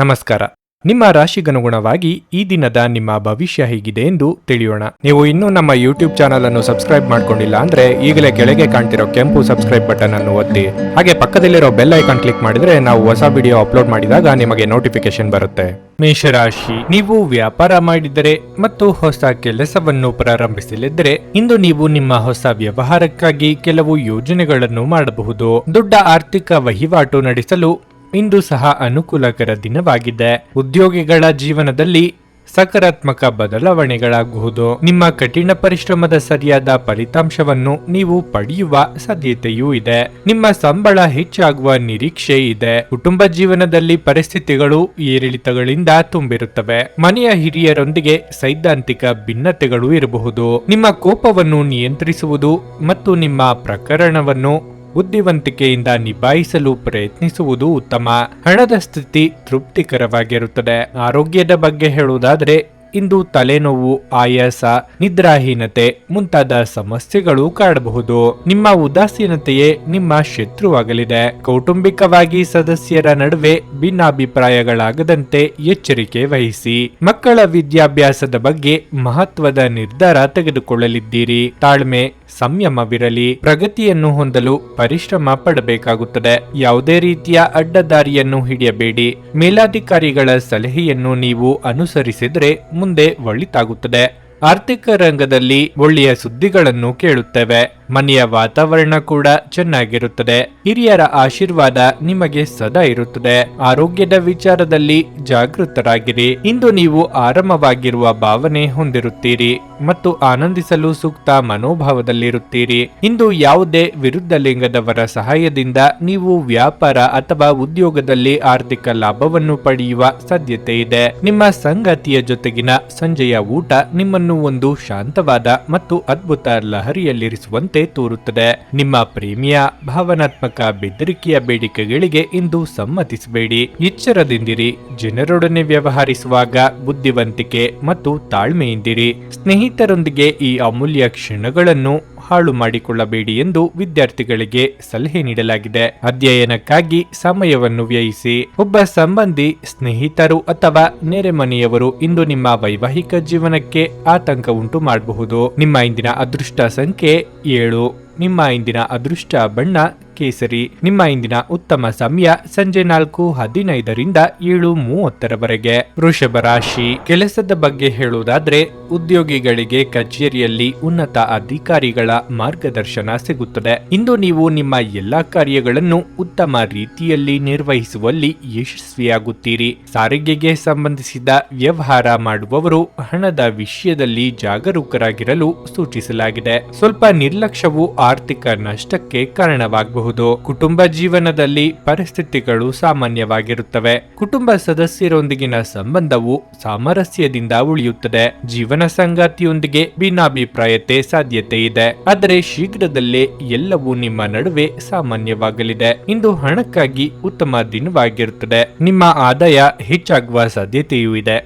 ನಮಸ್ಕಾರ. ನಿಮ್ಮ ರಾಶಿಗನುಗುಣವಾಗಿ ಈ ದಿನದ ನಿಮ್ಮ ಭವಿಷ್ಯ ಹೇಗಿದೆ ಎಂದು ತಿಳಿಯೋಣ. ನೀವು ಇನ್ನೂ ನಮ್ಮ ಯೂಟ್ಯೂಬ್ ಚಾನಲ್ ಅನ್ನು ಸಬ್ಸ್ಕ್ರೈಬ್ ಮಾಡ್ಕೊಂಡಿಲ್ಲ ಅಂದ್ರೆ ಈಗಲೇ ಕೆಳಗೆ ಕಾಣ್ತಿರೋ ಕೆಂಪು ಸಬ್ಸ್ಕ್ರೈಬ್ ಬಟನ್ ಅನ್ನು ಒತ್ತಿ, ಹಾಗೆ ಪಕ್ಕದಲ್ಲಿರೋ ಬೆಲ್ ಐಕಾನ್ ಕ್ಲಿಕ್ ಮಾಡಿದ್ರೆ ನಾವು ಹೊಸ ವಿಡಿಯೋ ಅಪ್ಲೋಡ್ ಮಾಡಿದಾಗ ನಿಮಗೆ ನೋಟಿಫಿಕೇಶನ್ ಬರುತ್ತೆ. ಮೇಷರಾಶಿ, ನೀವು ವ್ಯಾಪಾರ ಮಾಡಿದರೆ ಮತ್ತು ಹೊಸ ಕೆಲಸವನ್ನು ಪ್ರಾರಂಭಿಸಲಿದ್ದರೆ ಇಂದು ನೀವು ನಿಮ್ಮ ಹೊಸ ವ್ಯವಹಾರಕ್ಕಾಗಿ ಕೆಲವು ಯೋಜನೆಗಳನ್ನು ಮಾಡಬಹುದು. ದೊಡ್ಡ ಆರ್ಥಿಕ ವಹಿವಾಟು ನಡೆಸಲು ಇಂದು ಸಹ ಅನುಕೂಲಕರ ದಿನವಾಗಿದೆ. ಉದ್ಯೋಗಿಗಳ ಜೀವನದಲ್ಲಿ ಸಕಾರಾತ್ಮಕ ಬದಲಾವಣೆಗಳಾಗಬಹುದು. ನಿಮ್ಮ ಕಠಿಣ ಪರಿಶ್ರಮದ ಸರಿಯಾದ ಫಲಿತಾಂಶವನ್ನು ನೀವು ಪಡೆಯುವ ಸಾಧ್ಯತೆಯೂ ಇದೆ. ನಿಮ್ಮ ಸಂಬಳ ಹೆಚ್ಚಾಗುವ ನಿರೀಕ್ಷೆ ಇದೆ. ಕುಟುಂಬ ಜೀವನದಲ್ಲಿ ಪರಿಸ್ಥಿತಿಗಳು ಏರಿಳಿತಗಳಿಂದ ತುಂಬಿರುತ್ತವೆ. ಮನೆಯ ಹಿರಿಯರೊಂದಿಗೆ ಸೈದ್ಧಾಂತಿಕ ಭಿನ್ನತೆಗಳು ಇರಬಹುದು. ನಿಮ್ಮ ಕೋಪವನ್ನು ನಿಯಂತ್ರಿಸುವುದು ಮತ್ತು ನಿಮ್ಮ ಪ್ರಕರಣವನ್ನು ಬುದ್ಧಿವಂತಿಕೆಯಿಂದ ನಿಭಾಯಿಸಲು ಪ್ರಯತ್ನಿಸುವುದು ಉತ್ತಮ. ಹಣದ ಸ್ಥಿತಿ ತೃಪ್ತಿಕರವಾಗಿರುತ್ತದೆ. ಆರೋಗ್ಯದ ಬಗ್ಗೆ ಹೇಳುವುದಾದರೆ ಇಂದು ತಲೆನೋವು, ಆಯಾಸ, ನಿದ್ರಾಹೀನತೆ ಮುಂತಾದ ಸಮಸ್ಯೆಗಳು ಕಾಡಬಹುದು. ನಿಮ್ಮ ಉದಾಸೀನತೆಯೇ ನಿಮ್ಮ ಶತ್ರುವಾಗಲಿದೆ. ಕೌಟುಂಬಿಕವಾಗಿ ಸದಸ್ಯರ ನಡುವೆ ಭಿನ್ನಾಭಿಪ್ರಾಯಗಳಾಗದಂತೆ ಎಚ್ಚರಿಕೆ ವಹಿಸಿ. ಮಕ್ಕಳ ವಿದ್ಯಾಭ್ಯಾಸದ ಬಗ್ಗೆ ಮಹತ್ವದ ನಿರ್ಧಾರ ತೆಗೆದುಕೊಳ್ಳಲಿದ್ದೀರಿ. ತಾಳ್ಮೆ, ಸಂಯಮವಿರಲಿ. ಪ್ರಗತಿಯನ್ನು ಹೊಂದಲು ಪರಿಶ್ರಮ ಪಡಬೇಕಾಗುತ್ತದೆ. ಯಾವುದೇ ರೀತಿಯ ಅಡ್ಡದಾರಿಯನ್ನು ಹಿಡಿಯಬೇಡಿ. ಮೇಲಾಧಿಕಾರಿಗಳ ಸಲಹೆಯನ್ನು ನೀವು ಅನುಸರಿಸಿದರೆ ಮುಂದೆ ಒಳಿತಾಗುತ್ತದೆ. ಆರ್ಥಿಕ ರಂಗದಲ್ಲಿ ಒಳ್ಳೆಯ ಸುದ್ದಿಗಳನ್ನು ಕೇಳುತ್ತೇವೆ. ಮನೆಯ ವಾತಾವರಣ ಕೂಡ ಚೆನ್ನಾಗಿರುತ್ತದೆ. ಹಿರಿಯರ ಆಶೀರ್ವಾದ ನಿಮಗೆ ಸದಾ ಇರುತ್ತದೆ. ಆರೋಗ್ಯದ ವಿಚಾರದಲ್ಲಿ ಜಾಗೃತರಾಗಿರಿ. ಇಂದು ನೀವು ಆರಾಮವಾಗಿರುವ ಭಾವನೆ ಹೊಂದಿರುತ್ತೀರಿ ಮತ್ತು ಆನಂದಿಸಲು ಸೂಕ್ತ ಮನೋಭಾವದಲ್ಲಿರುತ್ತೀರಿ. ಇಂದು ಯಾವುದೇ ವಿರುದ್ಧ ಲಿಂಗದವರ ಸಹಾಯದಿಂದ ನೀವು ವ್ಯಾಪಾರ ಅಥವಾ ಉದ್ಯೋಗದಲ್ಲಿ ಆರ್ಥಿಕ ಲಾಭವನ್ನು ಪಡೆಯುವ ಸಾಧ್ಯತೆ ಇದೆ. ನಿಮ್ಮ ಸಂಗಾತಿಯ ಜೊತೆಗಿನ ಸಂಜೆಯ ಊಟ ನಿಮ್ಮನ್ನು ಒಂದು ಶಾಂತವಾದ ಮತ್ತು ಅದ್ಭುತ ಲಹರಿಯಲ್ಲಿರಿಸುವಂತೆ ತೋರುತ್ತದೆ. ನಿಮ್ಮ ಪ್ರೇಮಿಯ ಭಾವನಾತ್ಮಕ ಬೆದರಿಕೆಯ ಬೇಡಿಕೆಗಳಿಗೆ ಇಂದು ಸಮ್ಮತಿಸಬೇಡಿ. ಎಚ್ಚರದಿಂದಿರಿ. ಜನರೊಡನೆ ವ್ಯವಹರಿಸುವಾಗ ಬುದ್ಧಿವಂತಿಕೆ ಮತ್ತು ತಾಳ್ಮೆಯಿಂದಿರಿ. ಸ್ನೇಹಿತರೊಂದಿಗೆ ಈ ಅಮೂಲ್ಯ ಕ್ಷಣಗಳನ್ನು ಹಾಳು ಮಾಡಿಕೊಳ್ಳಬೇಡಿ ಎಂದು ವಿದ್ಯಾರ್ಥಿಗಳಿಗೆ ಸಲಹೆ ನೀಡಲಾಗಿದೆ. ಅಧ್ಯಯನಕ್ಕಾಗಿ ಸಮಯವನ್ನು ವ್ಯಯಿಸಿ. ಒಬ್ಬ ಸಂಬಂಧಿ, ಸ್ನೇಹಿತರು ಅಥವಾ ನೆರೆಮನೆಯವರು ಇಂದು ನಿಮ್ಮ ವೈವಾಹಿಕ ಜೀವನಕ್ಕೆ ಆತಂಕ ಉಂಟು ಮಾಡಬಹುದು. ನಿಮ್ಮ ಇಂದಿನ ಅದೃಷ್ಟ ಸಂಖ್ಯೆ 7. ನಿಮ್ಮ ಇಂದಿನ ಅದೃಷ್ಟ ಬಣ್ಣ ಕೇಸರಿ. ನಿಮ್ಮ ಇಂದಿನ ಉತ್ತಮ ಸಮಯ ಸಂಜೆ 4:15ರಿಂದ 7:30ರವರೆಗೆ. ವೃಷಭ ರಾಶಿ, ಕೆಲಸದ ಬಗ್ಗೆ ಹೇಳುವುದಾದ್ರೆ ಉದ್ಯೋಗಿಗಳಿಗೆ ಕಚೇರಿಯಲ್ಲಿ ಉನ್ನತ ಅಧಿಕಾರಿಗಳ ಮಾರ್ಗದರ್ಶನ ಸಿಗುತ್ತದೆ. ಇಂದು ನೀವು ನಿಮ್ಮ ಎಲ್ಲಾ ಕಾರ್ಯಗಳನ್ನು ಉತ್ತಮ ರೀತಿಯಲ್ಲಿ ನಿರ್ವಹಿಸುವಲ್ಲಿ ಯಶಸ್ವಿಯಾಗುತ್ತೀರಿ. ಸಾರಿಗೆಗೆ ಸಂಬಂಧಿಸಿದ ವ್ಯವಹಾರ ಮಾಡುವವರು ಹಣದ ವಿಷಯದಲ್ಲಿ ಜಾಗರೂಕರಾಗಿರಲು ಸೂಚಿಸಲಾಗಿದೆ. ಸ್ವಲ್ಪ ನಿರ್ಲಕ್ಷ್ಯವು ಆರ್ಥಿಕ ನಷ್ಟಕ್ಕೆ ಕಾರಣವಾಗಬಹುದು. ಕುಟುಂಬ ಜೀವನದಲ್ಲಿ ಪರಿಸ್ಥಿತಿಗಳು ಸಾಮಾನ್ಯವಾಗಿರುತ್ತವೆ. ಕುಟುಂಬ ಸದಸ್ಯರೊಂದಿಗಿನ ಸಂಬಂಧವು ಸಾಮರಸ್ಯದಿಂದ ಉಳಿಯುತ್ತದೆ. ಜೀವನ ಸಂಗಾತಿಯೊಂದಿಗೆ ಭಿನ್ನಾಭಿಪ್ರಾಯತೆ ಸಾಧ್ಯತೆ ಇದೆ, ಆದರೆ ಶೀಘ್ರದಲ್ಲೇ ಎಲ್ಲವೂ ನಿಮ್ಮ ನಡುವೆ ಸಾಮಾನ್ಯವಾಗಲಿದೆ. ಇಂದು ಹಣಕ್ಕಾಗಿ ಉತ್ತಮ ದಿನವಾಗಿರುತ್ತದೆ. ನಿಮ್ಮ ಆದಾಯ ಹೆಚ್ಚಾಗುವ ಸಾಧ್ಯತೆಯೂ ಇದೆ.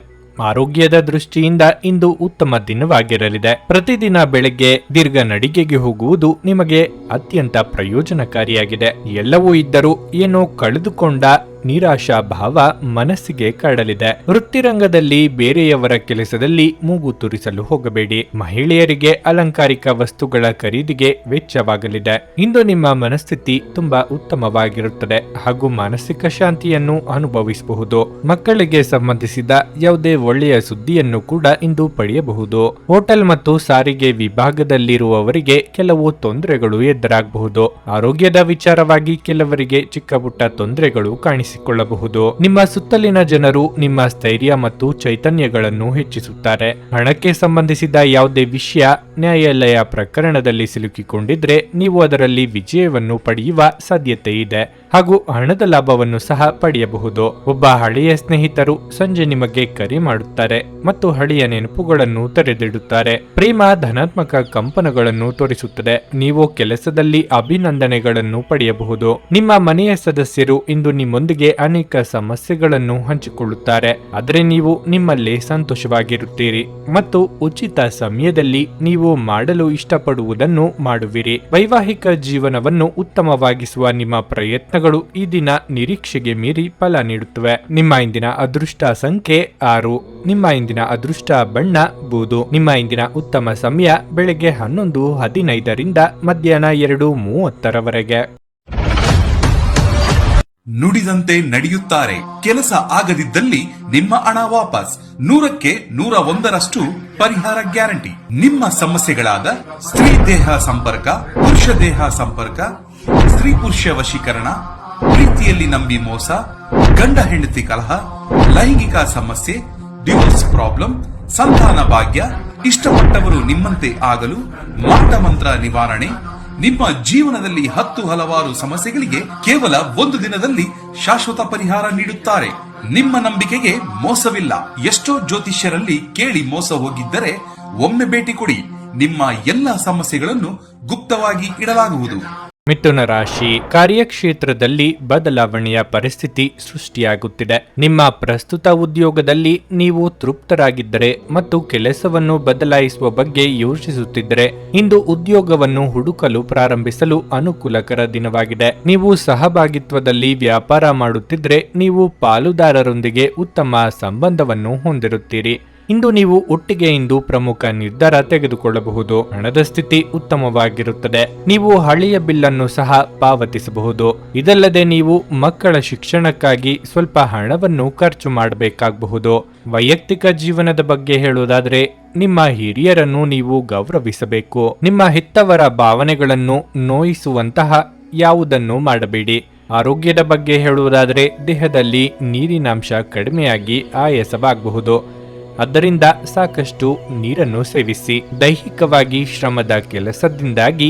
ಆರೋಗ್ಯದ ದೃಷ್ಟಿಯಿಂದ ಇಂದು ಉತ್ತಮ ದಿನವಾಗಿರಲಿದೆ. ಪ್ರತಿದಿನ ಬೆಳಗ್ಗೆ ದೀರ್ಘ ನಡಿಗೆಗೆ ಹೋಗುವುದು ನಿಮಗೆ ಅತ್ಯಂತ ಪ್ರಯೋಜನಕಾರಿಯಾಗಿದೆ. ಎಲ್ಲವೂ ಇದ್ದರೂ ಏನೋ ಕಳೆದುಕೊಂಡ ನಿರಾಶಾ ಭಾವ ಮನಸ್ಸಿಗೆ ಕಾಡಲಿದೆ. ವೃತ್ತಿರಂಗದಲ್ಲಿ ಬೇರೆಯವರ ಕೆಲಸದಲ್ಲಿ ಮೂಗು ತುರಿಸಲು ಹೋಗಬೇಡಿ. ಮಹಿಳೆಯರಿಗೆ ಅಲಂಕಾರಿಕ ವಸ್ತುಗಳ ಖರೀದಿಗೆ ವೆಚ್ಚವಾಗಲಿದೆ. ಇಂದು ನಿಮ್ಮ ಮನಸ್ಥಿತಿ ತುಂಬಾ ಉತ್ತಮವಾಗಿರುತ್ತದೆ ಹಾಗೂ ಮಾನಸಿಕ ಶಾಂತಿಯನ್ನು ಅನುಭವಿಸಬಹುದು. ಮಕ್ಕಳಿಗೆ ಸಂಬಂಧಿಸಿದ ಯಾವುದೇ ಒಳ್ಳೆಯ ಸುದ್ದಿಯನ್ನು ಕೂಡ ಇಂದು ಪಡೆಯಬಹುದು. ಹೋಟೆಲ್ ಮತ್ತು ಸಾರಿಗೆ ವಿಭಾಗದಲ್ಲಿರುವವರಿಗೆ ಕೆಲವು ತೊಂದರೆಗಳು ಎದುರಾಗಬಹುದು. ಆರೋಗ್ಯದ ವಿಚಾರವಾಗಿ ಕೆಲವರಿಗೆ ಚಿಕ್ಕ ಪುಟ್ಟ ತೊಂದರೆಗಳು ಕಾಣಿಸಿಕೊಳ್ಳಬಹುದು. ನಿಮ್ಮ ಸುತ್ತಲಿನ ಜನರು ನಿಮ್ಮ ಸ್ಥೈರ್ಯ ಮತ್ತು ಚೈತನ್ಯಗಳನ್ನು ಹೆಚ್ಚಿಸುತ್ತಾರೆ. ಹಣಕ್ಕೆ ಸಂಬಂಧಿಸಿದ ಯಾವುದೇ ವಿಷಯ ನ್ಯಾಯಾಲಯ ಪ್ರಕರಣದಲ್ಲಿ ಸಿಲುಕಿಕೊಂಡಿದ್ರೆ ನೀವು ಅದರಲ್ಲಿ ವಿಜಯವನ್ನು ಪಡೆಯುವ ಸಾಧ್ಯತೆ ಇದೆ ಹಾಗೂ ಹಣದ ಲಾಭವನ್ನು ಸಹ ಪಡೆಯಬಹುದು. ಒಬ್ಬ ಹಳೆಯ ಸ್ನೇಹಿತರು ಸಂಜೆ ನಿಮಗೆ ಕರೆ ಮಾಡುತ್ತಾರೆ ಮತ್ತು ಹಳೆಯ ನೆನಪುಗಳನ್ನು ತೆರೆದಿಡುತ್ತಾರೆ. ಪ್ರೇಮ ಧನಾತ್ಮಕ ಕಂಪನಗಳನ್ನು ತೋರಿಸುತ್ತದೆ. ನೀವು ಕೆಲಸದಲ್ಲಿ ಅಭಿನಂದನೆಗಳನ್ನು ಪಡೆಯಬಹುದು. ನಿಮ್ಮ ಮನೆಯ ಸದಸ್ಯರು ಇಂದು ನಿಮ್ಮೊಂದಿಗೆ ಅನೇಕ ಸಮಸ್ಯೆಗಳನ್ನು ಹಂಚಿಕೊಳ್ಳುತ್ತಾರೆ, ಆದರೆ ನೀವು ನಿಮ್ಮಲ್ಲೇ ಸಂತೋಷವಾಗಿರುತ್ತೀರಿ ಮತ್ತು ಉಚಿತ ಸಮಯದಲ್ಲಿ ನೀವು ನೀವು ಮಾಡಲು ಇಷ್ಟಪಡುವುದನ್ನು ಮಾಡುವಿರಿ. ವೈವಾಹಿಕ ಜೀವನವನ್ನು ಉತ್ತಮವಾಗಿಸುವ ನಿಮ್ಮ ಪ್ರಯತ್ನಗಳು ಈ ದಿನ ನಿರೀಕ್ಷೆಗೆ ಮೀರಿ ಫಲ ನೀಡುತ್ತವೆ. ನಿಮ್ಮ ಇಂದಿನ ಅದೃಷ್ಟ ಸಂಖ್ಯೆ 6. ನಿಮ್ಮ ಇಂದಿನ ಅದೃಷ್ಟ ಬಣ್ಣ ಬೂದು. ನಿಮ್ಮ ಇಂದಿನ ಉತ್ತಮ ಸಮಯ ಬೆಳಗ್ಗೆ 11:15ರಿಂದ ಮಧ್ಯಾಹ್ನ 2:30ರವರೆಗೆ. ನುಡಿದಂತೆ ನಡೆಯುತ್ತಾರೆ. ಕೆಲಸ ಆಗದಿದ್ದಲ್ಲಿ ನಿಮ್ಮ ಹಣ ವಾಪಸ್. 100ಕ್ಕೆ 101ರಷ್ಟು ಪರಿಹಾರ ಗ್ಯಾರಂಟಿ. ನಿಮ್ಮ ಸಮಸ್ಯೆಗಳಾದ ಸ್ತ್ರೀ ದೇಹ ಸಂಪರ್ಕ, ಪುರುಷ ದೇಹ ಸಂಪರ್ಕ, ಸ್ತ್ರೀ ಪುರುಷ ವಶೀಕರಣ, ಪ್ರೀತಿಯಲ್ಲಿ ನಂಬಿ ಮೋಸ, ಗಂಡ ಹೆಂಡತಿ ಕಲಹ, ಲೈಂಗಿಕ ಸಮಸ್ಯೆ, ಡಿವೋರ್ಸ್ ಪ್ರಾಬ್ಲಮ್, ಸಂತಾನ ಭಾಗ್ಯ, ಇಷ್ಟಪಟ್ಟವರು ನಿಮ್ಮಂತೆ ಆಗಲು ಮಾಟ ಮಂತ್ರ ನಿವಾರಣೆ, ನಿಮ್ಮ ಜೀವನದಲ್ಲಿ 10 ಹಲವಾರು ಸಮಸ್ಯೆಗಳಿಗೆ ಕೇವಲ 1 ದಿನದಲ್ಲಿ ಶಾಶ್ವತ ಪರಿಹಾರ ನೀಡುತ್ತಾರೆ. ನಿಮ್ಮ ನಂಬಿಕೆಗೆ ಮೋಸವಿಲ್ಲ. ಎಷ್ಟೋ ಜ್ಯೋತಿಷ್ಯರಲ್ಲಿ ಕೇಳಿ ಮೋಸ ಹೋಗಿದ್ದರೆ ಒಮ್ಮೆ ಭೇಟಿ ಕೊಡಿ. ನಿಮ್ಮ ಎಲ್ಲ ಸಮಸ್ಯೆಗಳನ್ನು ಗುಪ್ತವಾಗಿ ಇಡಲಾಗುವುದು. ಮಿಥುನ ರಾಶಿ. ಕಾರ್ಯಕ್ಷೇತ್ರದಲ್ಲಿ ಬದಲಾವಣೆಯ ಪರಿಸ್ಥಿತಿ ಸೃಷ್ಟಿಯಾಗುತ್ತಿದೆ. ನಿಮ್ಮ ಪ್ರಸ್ತುತ ಉದ್ಯೋಗದಲ್ಲಿ ನೀವು ತೃಪ್ತರಾಗಿದ್ದರೆ ಮತ್ತು ಕೆಲಸವನ್ನು ಬದಲಾಯಿಸುವ ಬಗ್ಗೆ ಯೋಚಿಸುತ್ತಿದ್ದರೆ ಇಂದು ಉದ್ಯೋಗವನ್ನು ಹುಡುಕಲು ಪ್ರಾರಂಭಿಸಲು ಅನುಕೂಲಕರ ದಿನವಾಗಿದೆ. ನೀವು ಸಹಭಾಗಿತ್ವದಲ್ಲಿ ವ್ಯಾಪಾರ ಮಾಡುತ್ತಿದ್ದರೆ ನೀವು ಪಾಲುದಾರರೊಂದಿಗೆ ಉತ್ತಮ ಸಂಬಂಧವನ್ನು ಹೊಂದಿರುತ್ತೀರಿ. ಇಂದು ನೀವು ಒಟ್ಟಿಗೆ ಪ್ರಮುಖ ನಿರ್ಧಾರ ತೆಗೆದುಕೊಳ್ಳಬಹುದು. ಹಣದ ಸ್ಥಿತಿ ಉತ್ತಮವಾಗಿರುತ್ತದೆ. ನೀವು ಹಳೆಯ ಬಿಲ್ಲನ್ನು ಸಹ ಪಾವತಿಸಬಹುದು. ಇದಲ್ಲದೆ ನೀವು ಮಕ್ಕಳ ಶಿಕ್ಷಣಕ್ಕಾಗಿ ಸ್ವಲ್ಪ ಹಣವನ್ನು ಖರ್ಚು ಮಾಡಬೇಕಾಗಬಹುದು. ವೈಯಕ್ತಿಕ ಜೀವನದ ಬಗ್ಗೆ ಹೇಳುವುದಾದರೆ ನಿಮ್ಮ ಹಿರಿಯರನ್ನು ನೀವು ಗೌರವಿಸಬೇಕು. ನಿಮ್ಮ ಹೆತ್ತವರ ಭಾವನೆಗಳನ್ನು ನೋಯಿಸುವಂತಹ ಯಾವುದನ್ನು ಮಾಡಬೇಡಿ. ಆರೋಗ್ಯದ ಬಗ್ಗೆ ಹೇಳುವುದಾದರೆ ದೇಹದಲ್ಲಿ ನೀರಿನಾಂಶ ಕಡಿಮೆಯಾಗಿ ಆಯಾಸವಾಗಬಹುದು. ಆದ್ದರಿಂದ ಸಾಕಷ್ಟು ನೀರನ್ನು ಸೇವಿಸಿ. ದೈಹಿಕವಾಗಿ ಶ್ರಮದ ಕೆಲಸದಿಂದಾಗಿ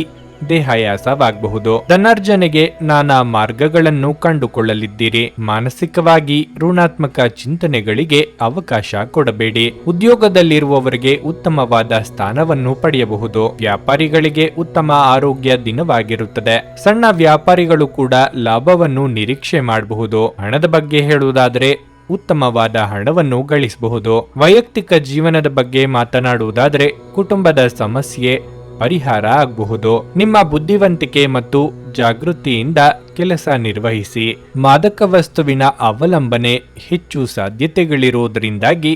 ದೇಹಾಯಾಸವಾಗಬಹುದು. ಧನಾರ್ಜನೆಗೆ ನಾನಾ ಮಾರ್ಗಗಳನ್ನು ಕಂಡುಕೊಳ್ಳಲಿದ್ದೀರಿ. ಮಾನಸಿಕವಾಗಿ ಋಣಾತ್ಮಕ ಚಿಂತನೆಗಳಿಗೆ ಅವಕಾಶ ಕೊಡಬೇಡಿ. ಉದ್ಯೋಗದಲ್ಲಿರುವವರಿಗೆ ಉತ್ತಮವಾದ ಸ್ಥಾನವನ್ನು ಪಡೆಯಬಹುದು. ವ್ಯಾಪಾರಿಗಳಿಗೆ ಉತ್ತಮ ಆರೋಗ್ಯ ದಿನವಾಗಿರುತ್ತದೆ. ಸಣ್ಣ ವ್ಯಾಪಾರಿಗಳು ಕೂಡ ಲಾಭವನ್ನು ನಿರೀಕ್ಷೆ ಮಾಡಬಹುದು. ಹಣದ ಬಗ್ಗೆ ಹೇಳುವುದಾದರೆ ಉತ್ತಮವಾದ ಹಣವನ್ನು ಗಳಿಸಬಹುದು. ವೈಯಕ್ತಿಕ ಜೀವನದ ಬಗ್ಗೆ ಮಾತನಾಡುವುದಾದರೆ ಕುಟುಂಬದ ಸಮಸ್ಯೆ ಪರಿಹಾರ ಆಗಬಹುದು. ನಿಮ್ಮ ಬುದ್ಧಿವಂತಿಕೆ ಮತ್ತು ಜಾಗೃತಿಯಿಂದ ಕೆಲಸ ನಿರ್ವಹಿಸಿ. ಮಾದಕ ವಸ್ತುವಿನ ಅವಲಂಬನೆ ಹೆಚ್ಚು ಸಾಧ್ಯತೆಗಳಿರುವುದರಿಂದಾಗಿ